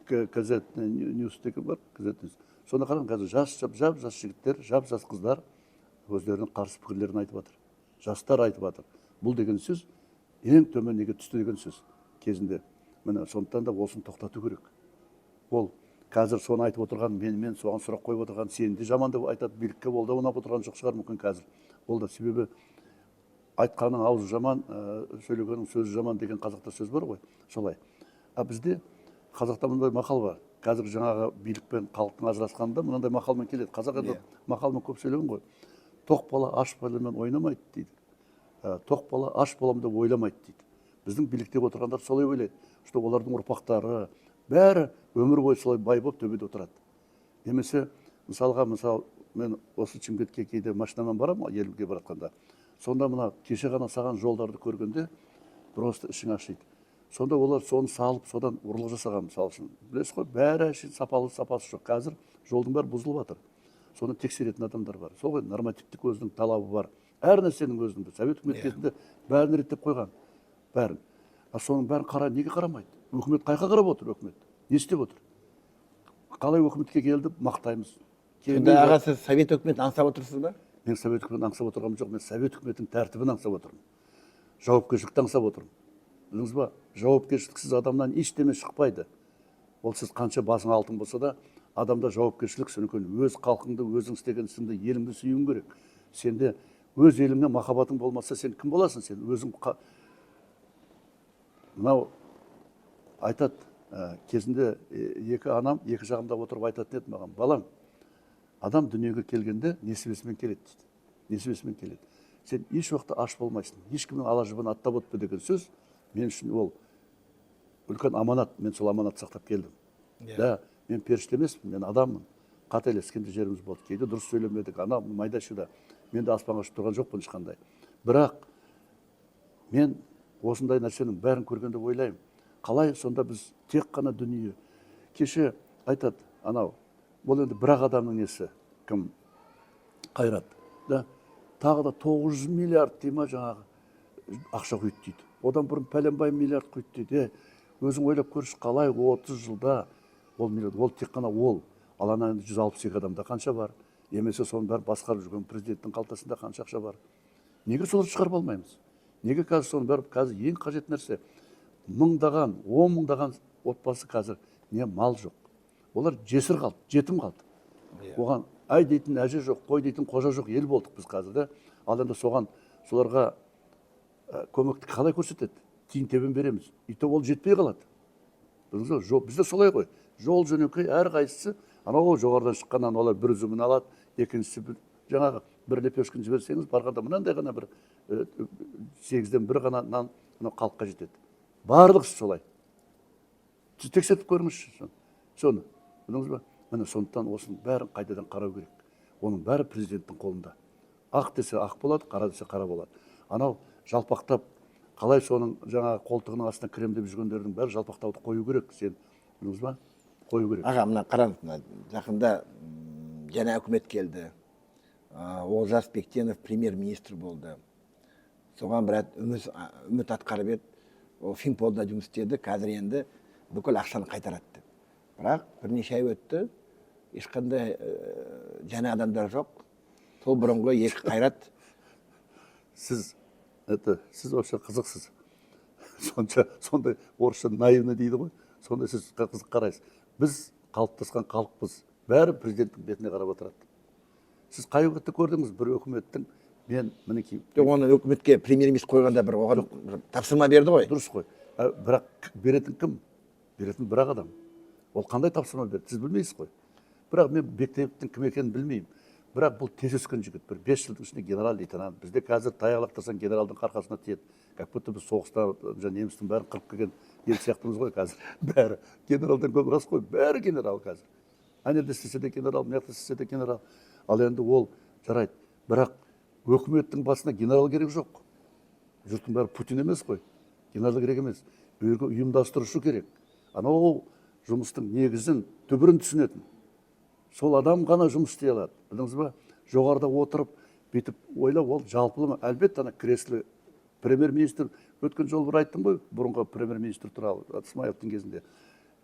газет ньюс деген бар, газет ньюс. Соны қараңыз, қазір жас жігіттер, жас қыздар өздерінің қарсы пікірлерін айтып жатыр. Жастар айтып жатыр. Бұл деген сөз ең төменге түсті деген сөз кезінде. Міне сондықтан да осыны тоқтату керек. Ол қазір соны айтып отырған, мен соған сұрақ қойып отырған, сені де жаман деп айтады, билікке ол да ұнап отырған жоқ шығар мүмкін қазір. Ол да себебі айтқаның аузы жаман, сөйлегенің сөзі жаман деген қазақта сөз бар ғой, солай. А бізде қазақта мындай мақал бар. Қазір жаңағы билік пен халықтың ажырасқанында мынандай мақалмен келеді. Қазақ енді мақалмен көп сөйлеген ғой. Тоқ бала аш баламен ойнамайды дейді. Тоқ бала аш балам деп ойламайды дейді. Біздің билікте отырғандар солай ойлайды, что олардың ұрпақтары бәрі өмір бойы солай бай болып төбеде отырады. Немесе мысалға, мен осы Шымкентке кейде машинамен барамын, елге баратқанда. Сонда мына кеше ғана саған жолдарды көргенде просто ішің ашиды. Сонда олар соны салып, содан ұрлық жасаған, мысалы үшін. Білесіз ғой, бәрі сапасы жоқ. Қазір жолдың бәрі бұзылып жатыр. Соны тексеретін адамдар бар. Сол ғой, нормативтік өзінің талабы бар. Әр нәрсенің өзінің. Совет үкімет кезінде бәрін реттеп қойған. Бәрін. Соның бәрін неге қарамайды? Үкімет қайқа қарап отыр, үкімет? Не істеп отыр? Қалай үкіметке келді, мақтаймыз. Сонда аға, сіз совет үкіметін аңсап отырсыз ба? Мен совет үкіметін аңсап отырғаным жоқ, мен совет үкіметінің тәртібін аңсап отырмын. Жауапкершілікті аңсап отырмын. Білдіңіз ба? Жауапкершіліксіз адамнан ештеме шықпайды. Ол сіз қанша басың алтын болса да, адамда жауапкершілік сөнекен. Өз халқыңды, өзің істеген ісіңді, еліңді сүюің керек. Сенде өз еліңнен махаббатың болмаса, сен кім боласың? Сен өзің мынау айтады, кезінде екі анам екі жағымда отырып айтатын еді маған: балам, адам дүниеге келгенде несібесімен келеді дейді. Несібесімен келеді. Сен еш уақытта аш болмайсың. Ешкімнің ала жібін аттап өтпе деген сөз мен үшін ол үлкен аманат. Мен сол аманат сақтап келдім. Да, мен періште емеспін, мен адаммын. Қателескенде жеріміз болды. Кейде дұрыс сөйлемедік, ана майда шуда. Мен де аспанға ұшып тұрған жоқпын ешқандай. Бірақ мен осындай нәрсенің бәрін көргенде ойлаймын, қалай сонда біз тек қана дүние. Кеше айтады, анау, бұл енді бір-ақ адамның несі, кім? Қайрат. Да? Тағы да 900 миллиард дейма жаңағы ақша құйды дейді. Одан бұрын пәленбай миллиард құйды дейді. Өзің ойлап көрші, қалай 30 жылда ол тек қана ол. Ал ана 162 адамда қанша бар? Емесе соның бәрі басқарып жүрген президенттің қалтасында қанша ақша бар? Неге соларды шығарып алмаймыз? Неге қазір соның бәрі қазір ең қажет нәрсе? Мыңдаған, 10 мыңдаған отбасы қазір не мал жоқ. Олар жесір қалды, жетім қалды. Оған ай дейтін әже жоқ, қой дейтін қожа жоқ ел болдық біз қазір да. Ал енді соларға көмекті қалай көрсетеді? Тиын тебен береміз. Үйті ол жетпей қалады. Бізде солай ғой. Жол жөнекей әрқайсысы анау жоғарыдан шыққаннан олар бір үзімін алады, екіншісі жаңағы бір лепешкін жіберсеңіз, барғанда мынандай ғана бір 8-ден 1 ғана нан халыққа жетеді. Барлығы солай. Тексеріп көріңізші соны. Білдіңіз ба? Міне сондықтан осының бәрін қайтадан қарау керек. Оның бәрі президенттің қолында. Ақ десе ақ болады, қара десе қара болады. Анау жалпақтап, қалай соның жаңағы қолтығының астына кіремдеп жүргендердің бәрі жалпақтауды қою керек. Сен білдіңіз ба? Қою керек. Аға, мына қараңыз, жақында жаңа үкімет келді. Олжас Бектенов премьер-министр болды. Соған бір үміт атқарып еді. Ол Финполда жұмыс істеді, қазір енді бүкіл ақшаны қайтарады. Бірақ бірнеше ай өтті, ешқандай жаңа адамдар жоқ. Сол бұрынғы екі Қайрат. Сіз вообще қызықсыз. Сондай орысша наивный дейді ғой. Сондай сіз қызық қарайсыз. Біз қалыптасқан халықпыз. Бәрі президенттің бетіне қарап отырады. Сіз қай үкіметті көрдіңіз? Бір үкіметтің мінекей. Оны үкіметке премьер-министр қойғанда бір оған тапсырма берді ғой. Дұрыс қой. Бірақ беретін кім? Беретін бір-ақ адам. Ол қандай тапсырма берді? Сіз білмейсіз ғой. Бірақ мен Бектеевтің кім екенін білмеймін. Бірақ бұл тез өскен жігіт. Бір 5 жылдың ішінде генерал-лейтенант. Бізде қазір таяқ генералдың қарқасына тиеді. Как будто біз соғыста немістің бәрін қырып келген ел сияқтымыз ғой қазір. Бәрі генералдан көп рас қой. Бәрі генерал қазір. Анерде істесе де генерал, мияқта істесе де генерал. Ал енді ол жарайды. Бірақ өкіметтің басына генерал керек жоқ. Жұрттың бәрі Путин емес қой. Генерал керек емес. Ұйымдастырушы керек. Анау жұмыстың негізін, түбірін түсінетін. Сол адам ғана жұмыс істей алады. Білдіңіз ба? Жоғарыда отырып, бүйтіп ойлап, ол жалпылы ма? Әлбетте ана креслі премьер-министр өткен жолы бір айттым ғой, бұрынғы премьер-министр туралы Смайыловтың кезінде.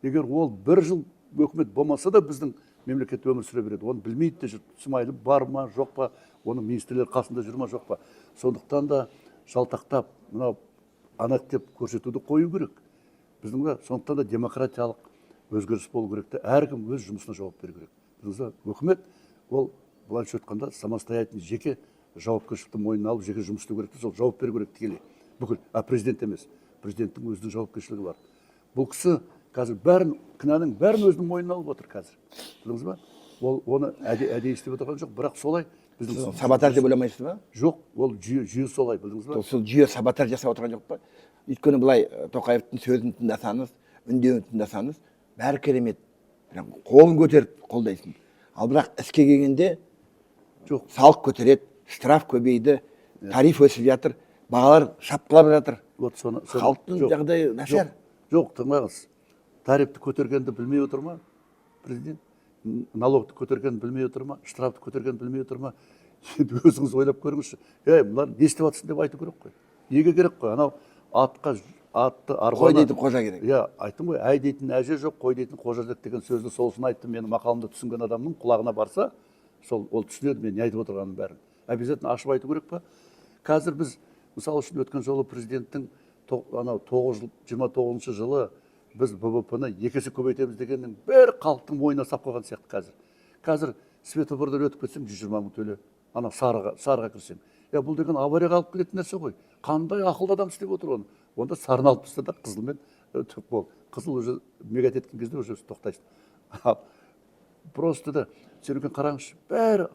Егер ол бір жыл өкімет болмаса да біздің мемлекет өмір сүре береді. Оны білмейді де жүр. Смайылов бар ма, жоқ па, оның министрлер қасында жүр ма, жоқ па. Сондықтан да жалтақтап, мынау анық деп көрсетуді қою керек. Біздің де сондықтан да демократиялық өзгеріс болу керек те, әркім өз жұмысына жауап беру керек. Біздің өкімет ол былайша айтқанда самостоятельный жеке жауапкершілікті мойнына алып жеке жұмыс істеу керек те, сол жауап беру керек тікелей. Бүкіл, президент емес. Президенттің өзінің жауапкершілігі бар. Бұл кісі қазір кінәнің бәрін өзінің мойнына алып отыр қазір. Білдіңіз ба? Ол оны әдейі істеп отырған жоқ, бірақ солай біздің саботаж деп ойламайсыз ба? Жоқ, ол жүйе солай, білдіңіз ба? Сол жүйе саботаж жасап отырған жоқ па? Өйткені былай Тоқаевтың сөзін тыңдасаңыз, үндеуін тыңдасаңыз, бәрі керемет. Қолын көтеріп қолдайсың. Ал бірақ іске келгенде жоқ, салық көтереді, штраф көбейді, тариф өсіп жатыр, бағалар шапқылап жатыр. Вот халықтың жағдайы нашар. Жоқ, тыңдаңыз. Тарифті көтергенді білмей отыр ма президент? Налогты көтергенді білмей отыр ма? Штрафты көтергенді білмей отыр ма? Енді өзіңіз ойлап көріңізші. Мынар не істеп жатсың деп айту керек қой. Неге керек қой? Анау атты арбаны. Қой дейтін қожа керек. Айттым ғой, әй дейтін әже жоқ, қой дейтін қожа жоқ деген сөзді сол үшін айттым. Менің мақалымды түсінген адамның құлағына барса, ол түсінеді мен не айтып отырғанын бәрін. Обязательно ашып айту керек па? Қазір біз, мысалы үшін өткен жолы президенттің 29 жылы біз БВП-ны 2 есе көбейтеміз дегеннің бәрі халықтың мойнына сап қойған сияқты қазір. Светофордан өтіп кетсең 120 мың төле, ана сарыға кірсең. Бұл деген аварияға алып келетін нәрсе ғой. Қандай ақылды адам істеп отыр оны? Онда сарыны алып тастады, қызылмен бол. Қызыл уже мегат еткен кезде уже тоқтайсың. Просто да сен өйткені қараңызшы, бәрі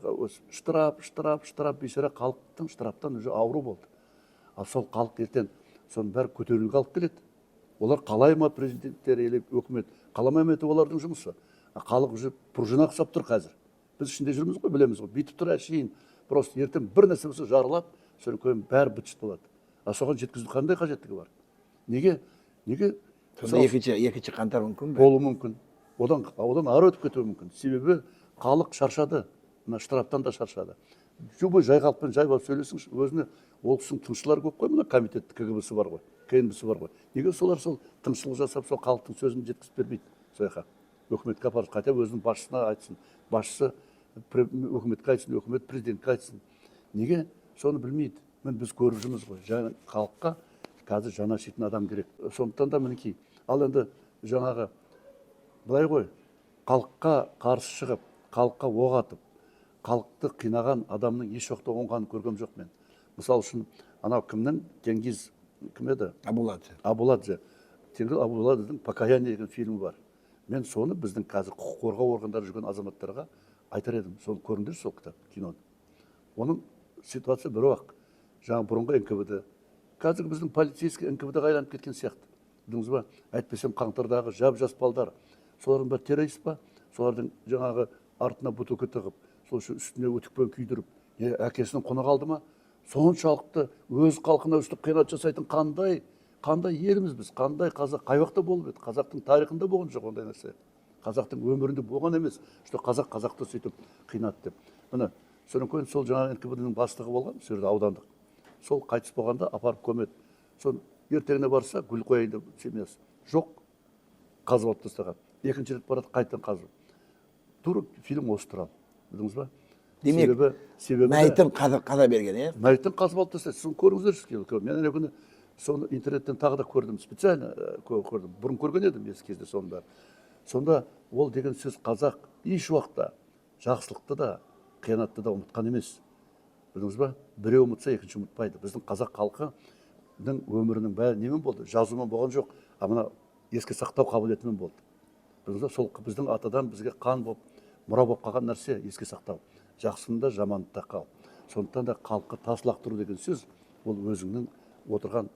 штраф, бейшара халықтың штрафтан уже ауру болды. Ал сол халық ертең соның бәрі көтерілуге алып келеді. Олар қалай ма президенттер или өкімет, қаламай ма олардың жұмысы. Халық уже пружина ұқсап тұр қазір. Біз ішінде жүрміз ғой, білеміз ғой. Бүйтіп тұр әшейін. Просто ертең бір нәрсе болса жарылап, соның көйін бәрі бітшіт болады. Соған жеткізу қандай қажеттігі бар? Неге? Екінші қаңтар мүмкін бе? Болу мүмкін. Одан ары өтіп кетуі мүмкін. Себебі халық шаршады. Мына штрафтан да шаршады. Любой жай халықпен жай болып сөйлесіңізші, өзіне ол кісінің тыңшылары көп қой, мына комитетті КГБ-сі бар ғой, КНБ-сі бар ғой. Неге солар сол тыңшылық жасап, сол халықтың сөзін жеткізіп бермейді сояққа? Өкіметке апарып, хотя өзінің басшысына айтсын, басшысы өкіметке айтсын, өкімет президентке айтсын. Неге соны білмейді? Біз көріп жүрміз ғой, халыққа қазір жаны ашитын адам керек. Сондықтан да мінекей, ал енді жаңағы былай ғой, халыққа қарсы шығып, халыққа оқ атып, халықты қинаған адамның еш уақытта оңғанын көргем жоқ мен. Мысалы үшін, анау кімнің, Теңгиз, кім еді? Абуладзе. Теңгиз Абуладзедің «Покаяние» деген фильмі бар. Мен соны біздің қазір құқық қорғау органдары жүрген азаматтарға айтар едім. Соны көріңдер, сол кітап, киноны. Оның ситуация бір уақыт. Жаңа бұрынғы НКВД. Қазір біздің полицейский НКВД айланып кеткен сияқты. Білдіңіз ба? Әйтпесем қаңтардағы жап-жас балдар. Солардың бір террорист па? Солардың жаңағы артына бутылка тығып, сол үстіне өтікпен күйдіріп, әкесінің құны қалды ма? Соншалықты өз халқына өстіп қиянат жасайтын қандай еліміз біз, қандай қазақ, қай уақытта болып еді? Қазақтың тарихында болған жоқ ондай нәрсе. Қазақтың өмірінде болған емес, что қазақты сөйтіп қинады деп. Міне, содан кейін сол жаңағы НКВД-ның бастығы болған, сол жерде аудандық. Сол қайтыс болғанда апарып көмеді. Сол ертеңіне барса, гүл қояйын деп семьясы. Жоқ, қазып алып тастаған. Екінші рет барады, қайтадан қазып. Тура фильм осы туралы. Білдіңіз ба? Демек, мәйітін қаза берген, е? Мәйітін қазып алып тастайды. Соны көріңіздерші. Мен әне күні соны интернеттен тағы да көрдім, специально көрдім. Бұрын көрген едім ескі кезде соның бәрі. Сонда ол деген сөз қазақ еш уақытта жақсылықты да, қиянатты да ұмытқан емес. Білдіңіз ба? Біреу ұмытса, екінші ұмытпайды. Біздің қазақ халқының өмірінің бәрі немен болды? Жазумен болған жоқ, а мына еске сақтау қабілетімен болды. Білдіңіз ба? Сол біздің атадан бізге қан болып, мұра болып қалған нәрсе еске сақтау. Жақсында, жаманында қал. Сондықтан да халыққа тас лақтыру деген сөз, ол өзіңнің отырған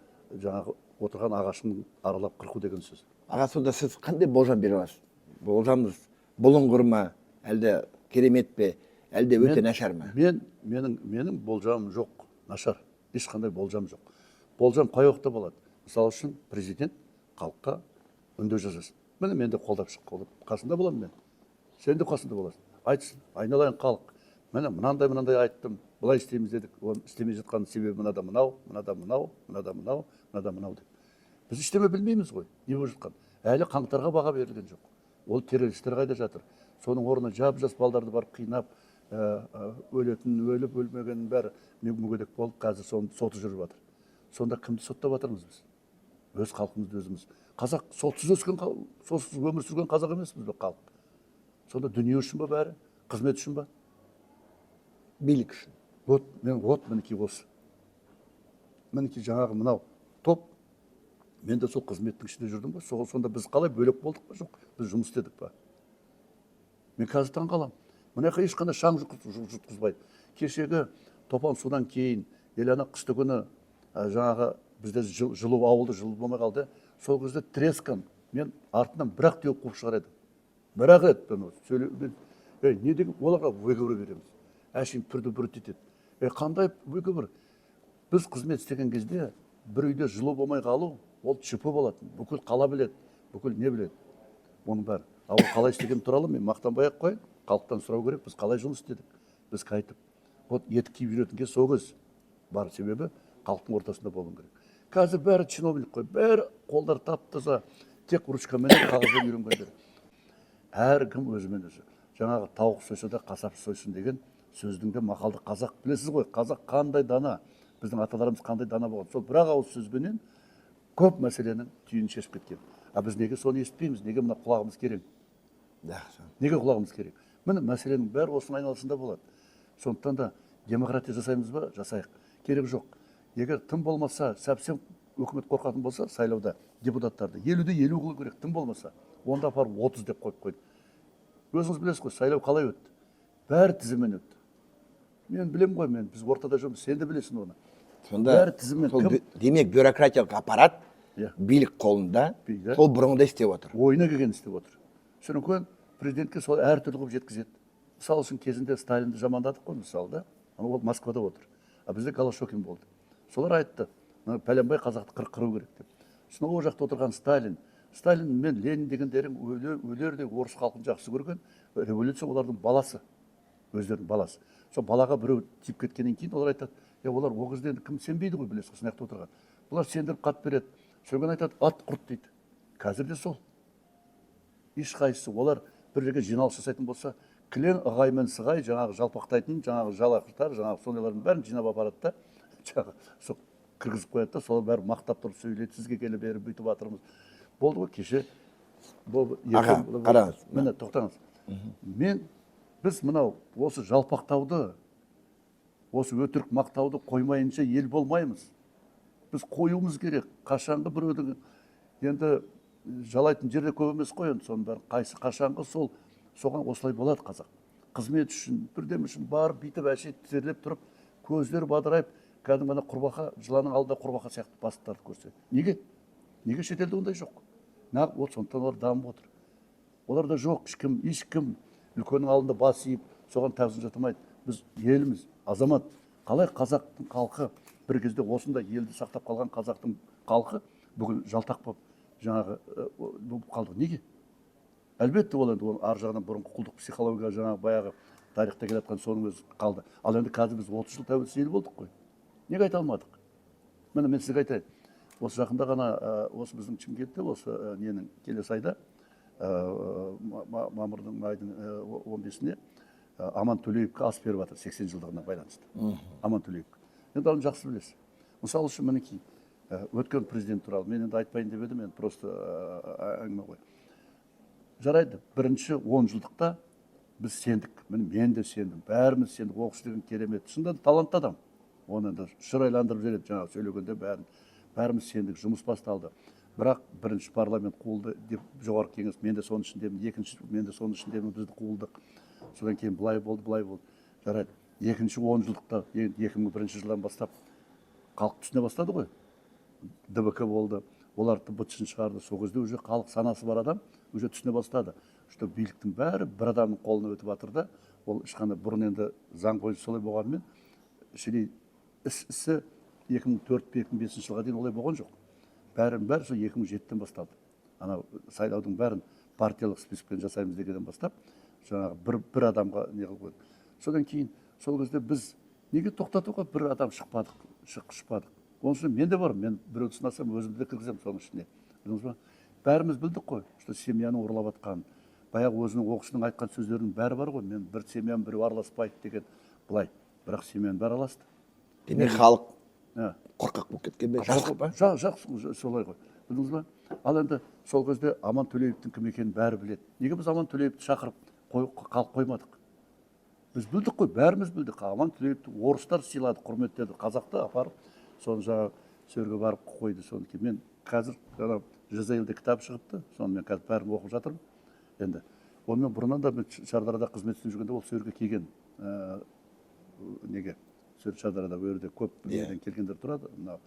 ағашының аралап қырқу деген сөз. Аға, сонда сіз қандай болжам бере аласыз? Болжамыңыз бұлыңғыр ма, әлде керемет пе, әлде өте нашар ма? Менің болжамым жоқ, нашар. Ешқандай болжам жоқ. Болжам қай уақытта болады? Мысалы үшін президент халыққа үндеу жасасын. Міне мен де қолдап шық, қасында боламын мен. Сен де қасында боласың. Айтсын, айналайын халық. Міне мынандай айттым, былай істейміз дедік. Оны істемей жатқан себебі мынада мынау, мынадан мынау деп. Біз ештеме білмейміз ғой, не болып жатқан. Әлі қаңтарға баға берілген жоқ. Ол террористер қайда жатыр? Соның орнына жап-жас балдарды барып қинап, өлетін, өліп, өлмегеннің бәрі мүгедек болып, қазір соның соты жүріп жатыр. Сонда кімді соттап жатырмыз біз? Өз халқымызды өзіміз. Қазақ сотсыз өскен, сотсыз өмір сүрген қазақ емеспіз бе халық? Сонда дүние үшін ба бәрі? Қызмет үшін ба? билік үшін. Вот мінекей осы. Мінекей жаңағы мынау топ. Мен де сол қызметтің ішінде жүрдім ба? Сонда біз қалай бөлек болдық па? Жоқ, біз жұмыс істедік па? Мен қазір таңқаламын. Мына жаққа ешқандай шаң жұтқызбайды. Кешегі топан судан кейін, ана қыстыгүні жаңағы бізде жылу ауылды жылу болмай қалды. Сол кезде трескан мен артынан бірақ теуіп қуып шығар едім. Бірақ еді. Не деген оларға выговор береміз. Әшейін түрді бүрт етеді. Қандай выговор? Біз қызмет істеген кезде бір үйде жылу болмай қалу, ол ЧП болатын. Бүкіл қала біледі, бүкіл не біледі. Оның бәрі. Ал қалай істеген туралы мен мақтанбай-ақ қояйын. Халықтан сұрау керек, біз қалай жұмыс істедік? Біз қайтып. Вот етік киіп жүретін кез сол кез бар, себебі халықтың ортасында болуың керек. Қазір бәрі чиновник қой, бәрі қолдар тап-таза, тек ручкамен қағазбен үйренгендер. Әркім өзімен өзі. Жаңағы тауық сойса да қасап сойсын деген сөздің де мақалды қазақ білесіз ғой. Қазақ қандай дана, біздің аталарымыз қандай дана болған. Сол бір ауыз сөзбенен көп мәселенің түйінін шешіп кеткен. Біз неге соны естімейміз? Неге мына құлағымыз керек? Неге құлағымыз керек? Міне мәселенің бәрі осының айналасында болады. Сондықтан да демократия жасаймыз ба? Жасайық. Керек жоқ. Егер тым болмаса, сәпсем өкімет қорқатын болса, сайлауда депутаттарды 50-де 50 қылу керек, тым болмаса. Онда апарып 30 деп қойып қойды. Өзіңіз білесіз ғой, сайлау қалай өтті? Бәрі тізіммен өтті. Мен білем ғой, біз ортада жүрміз, сен де білесің оны. Сонда бәрі тізіммен кім? Демек бюрократиялық аппарат билік қолында, сол бұрынғыдай істеп отыр. Ойына келген істеп отыр. Сондықтан президентке сол әртүрлі қылып жеткізеді. Мысалы үшін кезінде Сталинді жамандадық қой, мысалы да. Ол Москвада отыр. Бізде Голощекин болды. Солар айтты, пәленбай қазақты қыру керек деп. Сосын ол жақта отырған Сталин мен Ленин дегендерің өлердей орыс халқын жақсы көрген, революция олардың баласы, өздерінің баласы. Сол балаға біреу тиіп кеткеннен кейін олар айтады, олар о кезде кім сенбейді ғой, білесіз, сол жақта отырған. Бұлар сендіріп қат береді. Содан айтады, ат құрт дейді. Қазір де сол. Ешқайсысы олар бір жерге жиналыс жасайтын болса, кілең ығаймен сығай, жаңағы жалпақтайтын, жаңағы жалақыштар, жаңағы сондайлардың бәрін жинап апарады да, жаңағы кіргізіп қояды да, солар бәрі мақтап тұрып сөйлейді, сізге келіп бері бүйтіп жатырмыз. Болды ғой, кеше. Аға, қараңыз. Міне, тоқтаңыз. Біз мынау осы жалпақтауды, осы өтірік мақтауды қоймайынша ел болмаймыз. Біз қоюымыз керек. Қашанғы біреудің енді жалайтын жерде көп емес қой, соның бәрі қайсы қашанғы соған осылай болады қазақ. Қызмет үшін, бірдем үшін барып бүйтіп әшейін тізерлеп тұрып, көздері бадырайып, кәдімгі құрбақа, жыланның алдында құрбақа сияқты бастықтарды көрсе. Неге? Неге шетелде ондай жоқ? Сондықтан олар дамып отыр. Оларда жоқ, ешкім үлкеннің алдында бас иіп, соған тағзым жатамайды. Біз еліміз, азамат, қалай қазақтың халқы бір кезде осында елді сақтап қалған қазақтың халқы бүгін жалтақ болып жаңағы қалдық. Неге? Әлбетте ол енді ар жағынан бұрынғы құлдық психология, жаңағы баяғы тарихта келе жатқан соның өзі қалды. Ал енді қазір біз 30 жыл тәуелсіз ел болдық қой. Неге айта алмадық? Міне мен сізге айтайын. Осы жақында ғана осы біздің Шымкентте осы ненің келесі айда мамырдың айдың 15-іне Аман Төлеевке ас беріп жатыр 80 жылдығына байланысты. Аман Төлеевке. Енді оны жақсы білесіз. Мысалы үшін мінекей өткен президент туралы мен енді айтпайын деп едім, енді просто әңгіме ғой. Жарайды, бірінші 10 жылдықта біз сендік. Мен де сендім, бәріміз сендік. Оқыс деген керемет. Шынында талантты адам. Оны енді шырайландырып жібереді, жаңағы сөйлегенде бәріміз сендік, жұмыс басталды. Бірақ бірінші парламент қуылды деп жоғарғы кеңес, мен де соның ішіндемін, екінші мен де соның ішіндемін, бізді қуылдық. Содан кейін былай болды. Жарайды. Екінші 10 жылдықта 2001 жылдан бастап халық түсіне бастады ғой. ДБК болды. Оларды бытшын шығарды. Сол кезде уже халық санасы бар адам уже түсіне бастады. Что биліктің бәрі бір адамның қолына өтіп жатыр да, ол ешқандай бұрын енді заң бойынша солай болғанымен, ісі 2004-2005 жылға дейін олай болған жоқ. Бәрі сол 2007-тен басталды. Ана сайлаудың бәрін партиялық спискпен жасаймыз дегеннен бастап, жаңағы бір адамға не қылып қойды. Содан кейін сол кезде біз неге тоқтатуға бір адам шықпадық. Оның мен де бар, мен біреуді сынасам өзімді де кіргіземін соның ішіне. Білдіңіз ба? Бәріміз білдік қой, что семьяны ұрлап жатқан, баяғы өзінің оқушының айтқан сөздерінің бәрі бар ғой, мен бір семьям біреу араласпайды деген былай, бірақ семьяның бәрі араласты. Демек халық қорқақ болып кеткен бе? Жақсы па? Жақсы, солай ғой. Білдіңіз ба? Ал енді сол кезде Аман Төлеевтің кім екенін бәрі біледі. Неге біз Аман Төлеевті шақырып қалып қоймадық? Біз білдік қой, бәріміз білдік. Аман Төлеевті орыстар сыйлады, құрметтеді. Қазақты апарып, соны жаңағы сөреге барып қойды. Соны кейін мен қазір Жазайылда кітап шығыпты, соны мен қазір бәрін оқып жатырмын. Енді онымен бұрыннан да мен Шардарада қызмет істеп жүргенде ол сөреге келген. Неге? Шардарада өрде көп елден келгендер тұрады. Мына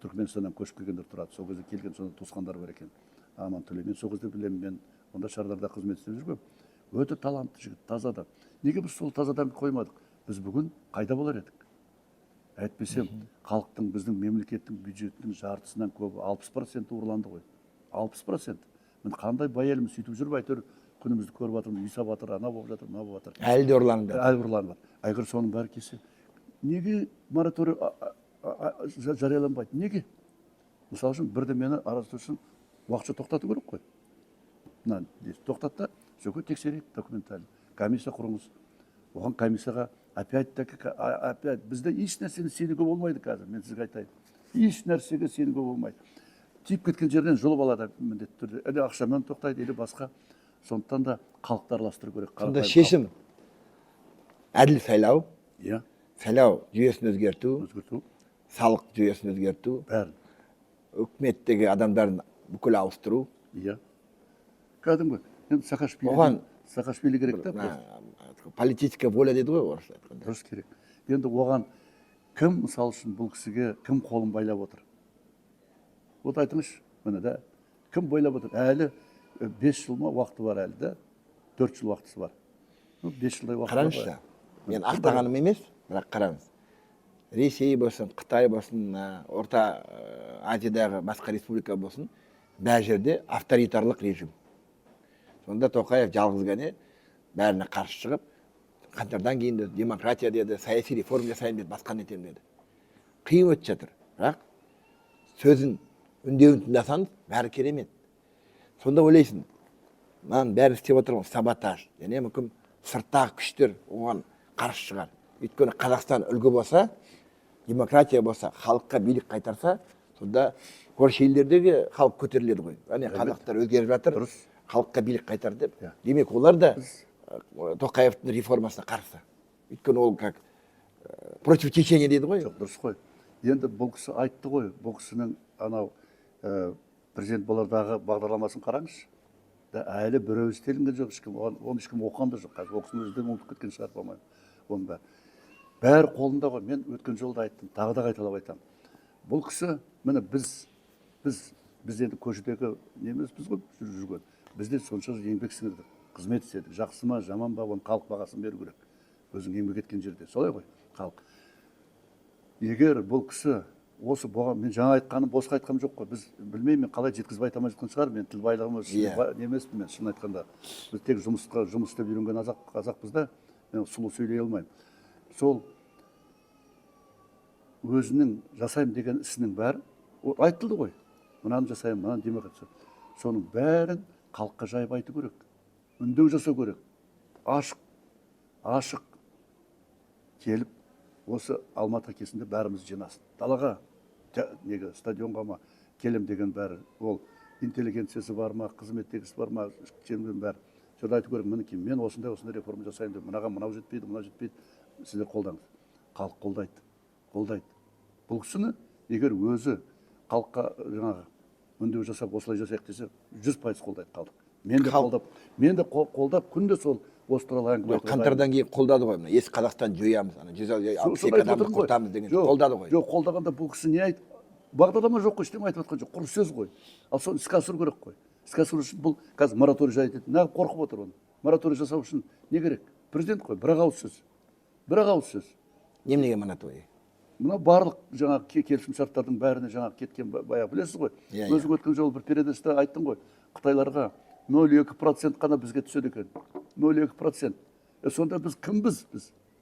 Түркменстаннан көшіп келгендер тұрады. Сол кезде келген соны туысқандар бар екен. Аман Төле. Мен сол кезде білемін, мен онда Шардарада қызмет істеп жүргенмін. Өте талантты жігіт, таза адам. Неге біз сол таза адамды қоймадық? Біз бүгін қайда болар едік? Әйтпесем, халықтың, біздің мемлекеттің бюджетінің жартысынан көбі 60% ұрланды ғой. 60%. Мен қандай бай еліміз сөйтіп жүріп әйтеуір күнімізді көріп жатырмын, үй сап жатыр, ана болып жатыр, мына болып жатыр. Әлі де ұрланып жатыр. Әлі ұрланып жатыр. Әгер соның бәрі келсе, неге мораторий жарияланбайды? Неге? Мысалы үшін бірде мені араздыру үшін уақытша тоқтату керек қой. Мына тоқтатта, сөйте тексерейік документально. Комиссия құрыңыз. Оған комиссияға опять бізде еш нәрсені сенуге болмайды қазір, мен сізге айтайын. Еш нәрсеге сенуге болмайды. Тиіп кеткен жерден жұлып алады міндетті түрде. Или ақшамен тоқтайды, или басқа. Сондықтан да халықты араластыру керек. Сонда шешім әділ сайлау, сайлау жүйесін өзгерту, салық жүйесін өзгерту, бәрін. Үкіметтегі адамдарын бүкіл ауыстыру. Иә. Кәдімгі. Енді Саакашвили керек та. Политическая воля дейді ғой орысша айтқанда. Дұрыс керек. Енді оған кім, мысалы үшін бұл кісіге кім қолын байлап отыр? Вот айтыңызшы, міне да, кім байлап отыр? Әлі 5 жыл ма уақыты бар әлі да, 4 жыл уақытысы бар. 5 жылдай уақыты бар. Қараңызшы, мен ақтағаным емес, бірақ қараңыз. Ресей болсын, Қытай болсын, Орта Азиядағы басқа республика болсын, бәр жерде авторитарлық режим. Сонда Тоқаев жалғыз ғана бәріне қарсы шығып, қаңтардан кейін де демократия деді, саяси реформа жасаймын деді, басқа не етемін деді. Қиын өтіп жатыр, бірақ сөзін, үндеуін тыңдасаңыз, бәрі керемет. Сонда ойлайсың, мынаны бәрін істеп отырмын, саботаж, және мүмкін сырттағы күштер оған қарсы шығар. Өйткені Қазақстан үлгі болса, демократия болса, халыққа билік қайтарса, сонда көрші елдердегі халық көтеріледі ғой. Яғни қазақтар өзгеріп жатыр, халыққа билік қайтар деп. Демек олар да Тоқаевтың реформасына қарсы. Өйткені ол как против течения дейді ғой. Жоқ, дұрыс қой. Енді бұл кісі айтты ғой, бұл кісінің анау президент болардағы бағдарламасын қараңызшы. Әлі біреу істелінген жоқ, ешкім, оны ешкім оқыған да жоқ. Қазір ол кісінің өзден ұмытып кеткен шығар, болмаймын. Оның бәрі қолында ғой. Мен өткен жолда айттым, тағы да қайталап айтамын. Бұл кісі, міне біз енді көшедегі немеспіз ғой жүрген. Бізде сонша еңбек сіңірдік, қызмет істедік. Жақсы ма, жаман ба, оны халық бағасын беру керек. Өзің еңбек еткен жерде. Солай ғой, халық. Егер бұл кісі осы болған, мен жаңа айтқаным, босқа айтқаным жоқ қой. Біз білмеймін, мен қалай жеткізіп айта алмай жатқан шығар, мен тіл байлығым немеспін, мен шын айтқанда. Біз тек жұмыс істеп үйренген қазақпыз да, мен сұлу сөйлей алмаймын. Сол өзінің жасаймын деген ісінің бәрі айтылды ғой. Мынаны жасаймын, мынаны демократия. Соның бәрін халыққа жайып айту керек. Үндеу жасау керек. Ашық келіп, осы Алматы кесінде бәріміз жинасын. Далаға, неге, стадионға ма, келем деген бәрі. Ол интеллигенциясы бар ма, қызметтегісі бар ма, жеңген бәрі. Сода айту керек, мен осындай реформа жасаймын деп, мынаған мынау жетпейді, мынау жетпейді. Сіздер қолдаңыз. Халық қолдайды. Бұл кісіні егер өзі халыққа жаңағы үндеу жасап, осылай жасайық десе, 100% қолдайды халық. Мен де қолдап, күнде сол осы туралы әңгіме айтып. Қаңтардан кейін қолдады ғой, мына ескі Қазақстан жоямыз, ана 162 адамды құртамыз деген қолдады ғой. Жоқ, қолдағанда бұл кісі не айтты? Бағдарлама жоқ қой, ештеңе айтып жатқан жоқ, құр сөз ғой. Ал соны іске асыру керек қой. Іске асыру үшін бұл қазір мораторий жайлы неғып қорқып отыр оны? Мораторий жасау үшін не керек? Президент қой, бір ауыз сөз. Неменеге мораторий? Мына барлық жаңағы келісім шарттардың бәріне жаңағы кеткен баяғы білесіз ғой. Өзің өткен жолы бір передачада айттың ғой, Қытайларға 0,2% қана бізге түседі екен. 0,2%. Сонда біз кімбіз?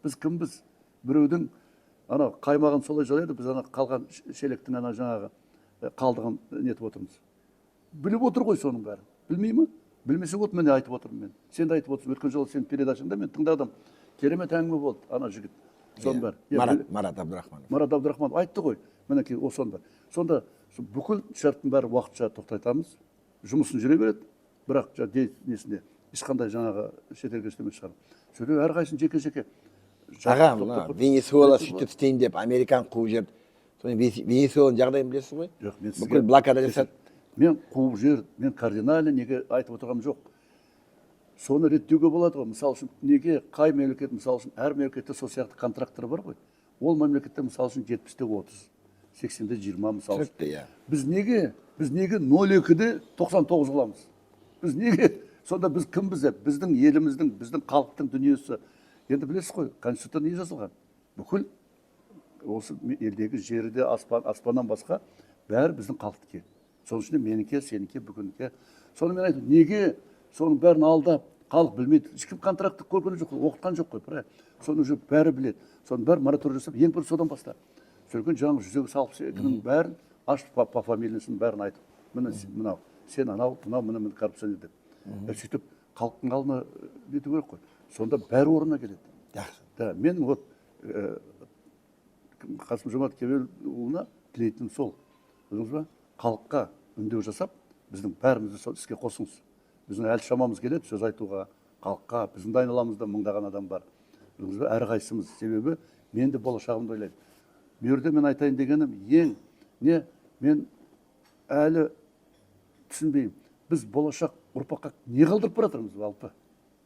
Біз кімбіз? Біреудің ана қаймағын солай жалайды, біз ана қалған шелектің ана жаңағы қалдығын нетіп отырмыз. Біліп отыр ғой соның бәрін. Білмей ме? Білмесе вот міне айтып отырмын мен. Сен де айтып отырсың. Өткен жолы сенің передачаңда мен тыңдадым. Керемет әңгіме болды ана жігіт. Соның бәрі. Марат Абдрахманов. Марат Абдрахманов айтты ғой. Мінекей осының бәрі. Сонда бүкіл шарттың бәрі уақытша тоқтатамыз. Жұмысын жүре береді. Бірақ несінде ешқандай жаңағы шетелге істемес шығар. Сөйтіп әрқайсысын жеке-жеке. Аға, мына Венесуэла сөйтіп істейін деп Американ қуып жіберді. Соны Венесуэланың жағдайын білесіз ғой? Жоқ, мен сізге бүкіл блокада жасады. Мен қуып жіберді, мен кардинально неге айтып отырғаным жоқ. Соны реттеуге болады ғой. Мысалы үшін неге қай мемлекет, мысалы үшін әр мемлекетте сол сияқты контракттар бар ғой. Ол мемлекетте мысалы үшін 70-те 30, 80-де 20 мысалы үшін. Біз неге 02-де 99 қыламыз? Біз неге? Сонда біз кімбіз? Біздің еліміздің, біздің халықтың дүниесі. Енді білесіз ғой, Конституцияда не жазылған? Бүкіл осы елдегі жерде аспаннан басқа бәрі біздің халықтікі. Соның ішінде менікі, сенікі, бүгінікі. Соны мен айтып, неге соның бәрін алдап, халық білмейді. Ешкім контрактты көрген жоқ, оқытқан жоқ қой. Соны уже бәрі біледі. Соның бәрі мораторий жасап, ең бірі содан баста. Сөйткен жаңағы жүзеге салып екінің бәрін ашып по фамилиясын бәрін айтып. Мынау, сен анау, мына коррупционер деп. Сөйтіп халықтың алдына нету керек қой. Сонда бәрі орнына келеді. Жақсы. Мен вот Қасым-Жомарт Кемелұлына тілейтінім сол. Білдіңіз ба? Халыққа үндеу жасап, біздің бәрімізді сол іске қосыңыз. Біздің әлі шамамыз келеді сөз айтуға, халыққа, біздің айналамызда мыңдаған адам бар. Білдіңіз ба? Әрқайсымыз. Себебі мен де болашағымды ойлаймын. Бұл жерде мен айтайын дегенім мен әлі түсінбеймін. Біз болашақ ұрпаққа не қалдырып баратырмыз алпы?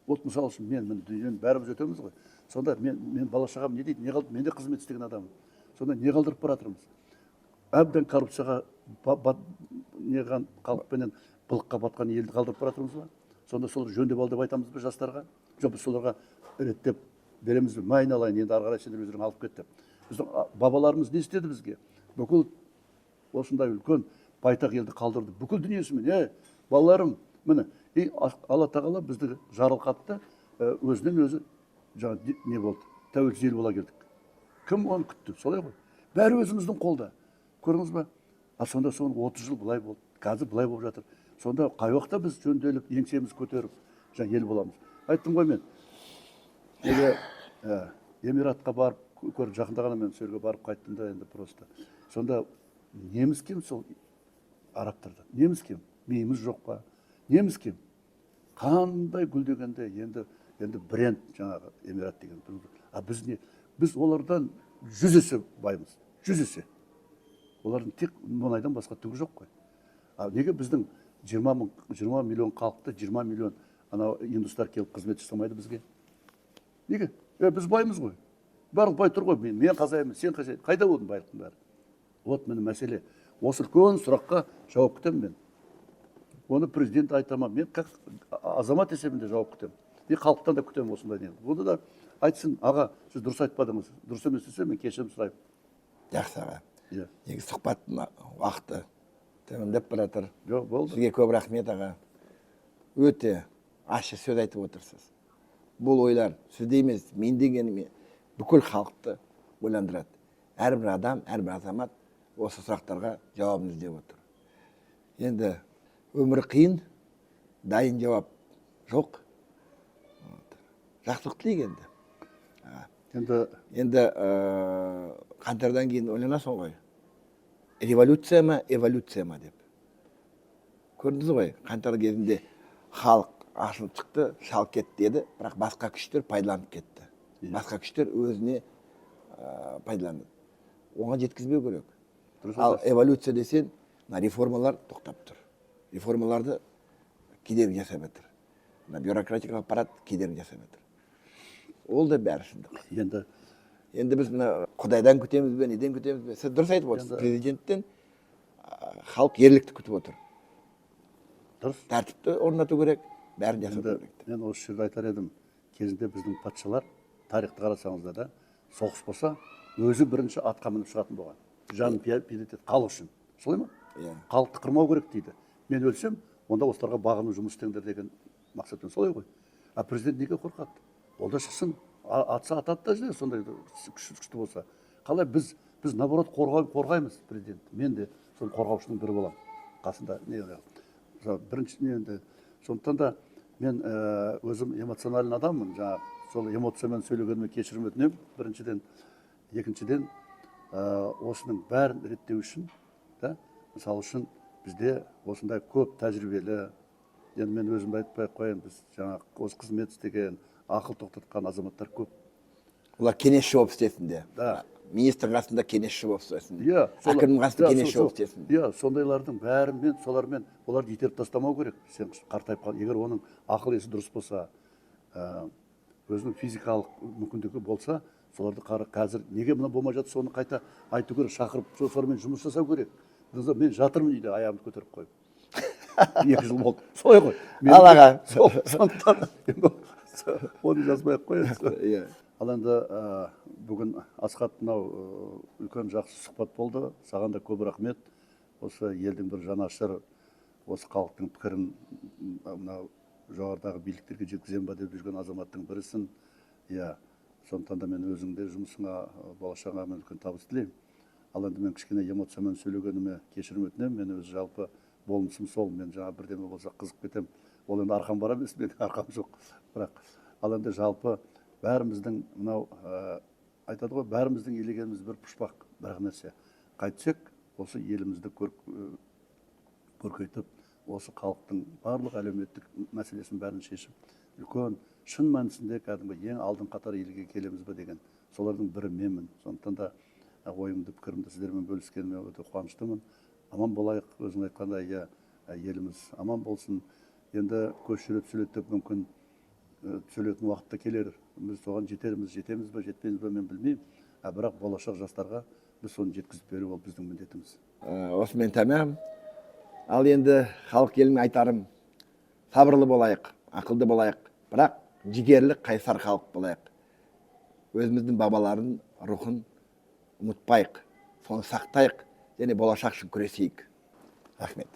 Вот мысалы үшін мен дүниені бәріміз өтеміз ғой. Сонда мен балашағам не дейді? Не қалдырып? Мен де қызмет істеген адаммын. Сонда не қалдырып баратырмыз? Әбден коррупцияға неған халықпенен былыққа батқан елді қалдырып баратырмыз ба? Сонда солар жөндеп ал деп айтамыз ба жастарға? Жоқ, біз соларға реттеп береміз бе? Айналайын, енді ары қарай сендер өздерің алып кет деп. Біздің бабаларымыз не істеді бізге? Бүкіл осындай үлкен байтақ елді қалдырды. Бүкіл дүниесімен, балаларым, міне, Алла тағала бізді жарылқатты, өзінен өзі жаңа не болды? Тәуелсіз ел бола келдік. Кім оны күтті? Солай ғой. Бәрі өзіміздің қолда. Көрдіңіз ба? Сонда соны 30 жыл былай болды. Қазір былай болып жатыр. Сонда қай уақытта біз жөнделіп, еңсеміз көтеріп, жаңа ел боламыз. Айттым ғой мен. Неге Эмиратқа барып, жақында ғана мен сөйлеуге барып қайттым да енді просто. Сонда неміз кем сол арабтарда? Неміз кем? Миымыз жоқ па? Неміз кем? Қандай гүлдегенде енді бренд жаңағы Эмират деген. Біз не? Біз олардан 100 есе баймыз. 100 есе. Олардың тек мұнайдан басқа түгі жоқ қой. Неге біздің 20 миллион халықты 20 миллион анау индустар келіп қызмет жасамайды бізге? Неге? Біз баймыз ғой. Барлық бай тұр ғой. Мен қазаймын, сен қазаймын. Қайда болдың байлықтың бәрі? Вот міне мәселе. Осы үлкен сұраққа жауап күтемін мен. Оны президент айтамын. Мен как азамат есебінде жауап күтемін. Мен халықтан да күтемін осындай не. Оны да айтсын, аға, сіз дұрыс айтпадыңыз. Дұрыс емес десе мен кешірім сұраймын. Жақсы аға. Негізі сұхбаттың уақыты тәмамдап бара жатыр. Жоқ, болды. Сізге көп рахмет аға. Өте ашық сөз айтып отырсыз. Бұл ойлар сізде емес, мен дегенім бүкіл халықты ойландырады. Әрбір адам, әрбір азамат осы сұрақтарға жауабын іздеп отыр. Енді өмір қиын, дайын жауап жоқ. Жақсылық тілейік енді. Енді қаңтардан кейін ойланасың ғой. Революция ма, эволюция ма деп. Көрдіңіз ғой, қаңтар кезінде халық ашылып шықты, шалып кетті деді, бірақ басқа күштер пайдаланып кетті. Басқа күштер өзіне пайдаланды. Оған жеткізбеу керек. Ал эволюция десен, реформалар тоқтап тұр. Реформаларды кедергі жасап жатыр. Бюрократиялық аппарат кедергі жасап жатыр. Ол да бәрі шындық. Енді біз мына Құдайдан күтеміз бе, неден күтеміз бе? Сіз дұрыс айтып отырсыз. Президенттен халық ерлікті күтіп отыр. Дұрыс. Тәртіпті орнату керек, бәрін жасау керек. Мен осы жерде айтар едім, кезінде біздің патшалар, тарихты қарасаңыздар да, соғыс болса, өзі бірінші атқа мініп шығатын болған. Жанын пида етеді халық үшін. Солай ма? Халықты қырмау керек дейді. Мен өлсем, онда осыларға бағынып жұмыс істеңдер деген мақсатпен солай ғой. Президент неге қорқады? Ол да шықсын, атса атады да сондай күшті болса. қалай біз наоборот қорғаймыз президентті. Мен де сол қорғаушының бірі боламын. Қасында бірінші енді сондықтан да мен өзім эмоциональный адаммын. Жаңағы сол эмоциямен сөйлегеніме кешірім өтінемін. Біріншіден, екіншіден осының бәрін реттеу үшін, мысалы үшін бізде осындай көп тәжірибелі, енді мен өзім айтпай қояйын, біз жаңағы осы қызмет істеген, ақыл тоқтатқан азаматтар көп. Олар кеңесші болып істесін де. Да. Министр қасында кеңесші болып істесін. Иә. Әкімнің қасында кеңесші болып істесін. Иә, сондайлардың бәрімен, солармен, оларды итеріп тастамау керек. Сен қартайып қал, егер оның ақыл есі дұрыс болса, өзінің физикалық мүмкіндігі болса, соларды қазір неге мына болмай жатыр, соны қайта айту керек, шақырып, солармен жұмыс жасау керек. Мен жатырмын үйде, аяғымды көтеріп қойып. 2 жыл болды. Солай ғой. Ал аға. Сондықтан оны жазбай-ақ қояйық. Иә. Ал енді бүгін Асхат мынау үлкен жақсы сұхбат болды. Саған да көп рахмет. Осы елдің бір жанашыр, осы халықтың пікірін мынау жоғарыдағы биліктерге жеткізем ба деп жүрген азаматтың бірісің. Иә, сондықтан да мен өзіңде жұмысыңа, болашағыңа мен үлкен табыс тілеймін. Ал енді мен кішкене эмоциямен сөйлегеніме кешірім өтінемін. Мен өзі жалпы болмысым сол. Мен жаңа бірдеме болса қызып кетемін. Ол енді арқам бар емес, менің арқам жоқ. Бірақ ал енді жалпы бәріміздің мынау айтады ғой, бәріміздің елегеніміз бір пұшпақ, бір нәрсе. Қайтсек, осы елімізді көркейтіп, осы халықтың барлық әлеуметтік мәселесін бәрін шешіп, үлкен шын мәнісінде кәдімгі ең алдын қатар елге келеміз бе деген солардың бірі менмін. Сондықтан да ойымды, пікірімді сіздермен бөліскеніме өте қуаныштымын. Аман болайық, өзің айтқандай, еліміз аман болсын. Енді көш сөйлетіп мүмкін сөйлейтін уақытта келер. Біз соған жетеміз бе, жетпейміз бе, мен білмеймін. Бірақ болашақ жастарға біз соны жеткізіп беру ол біздің міндетіміз. Осымен тәмам. Ал енді халық еліне айтарым, сабырлы болайық, ақылды болайық, бірақ жігерлі, қайсар халық болайық. Өзіміздің бабалардың рухын ұмытпайық, соны сақтайық, және болашақ үшін күресейік. Рахмет.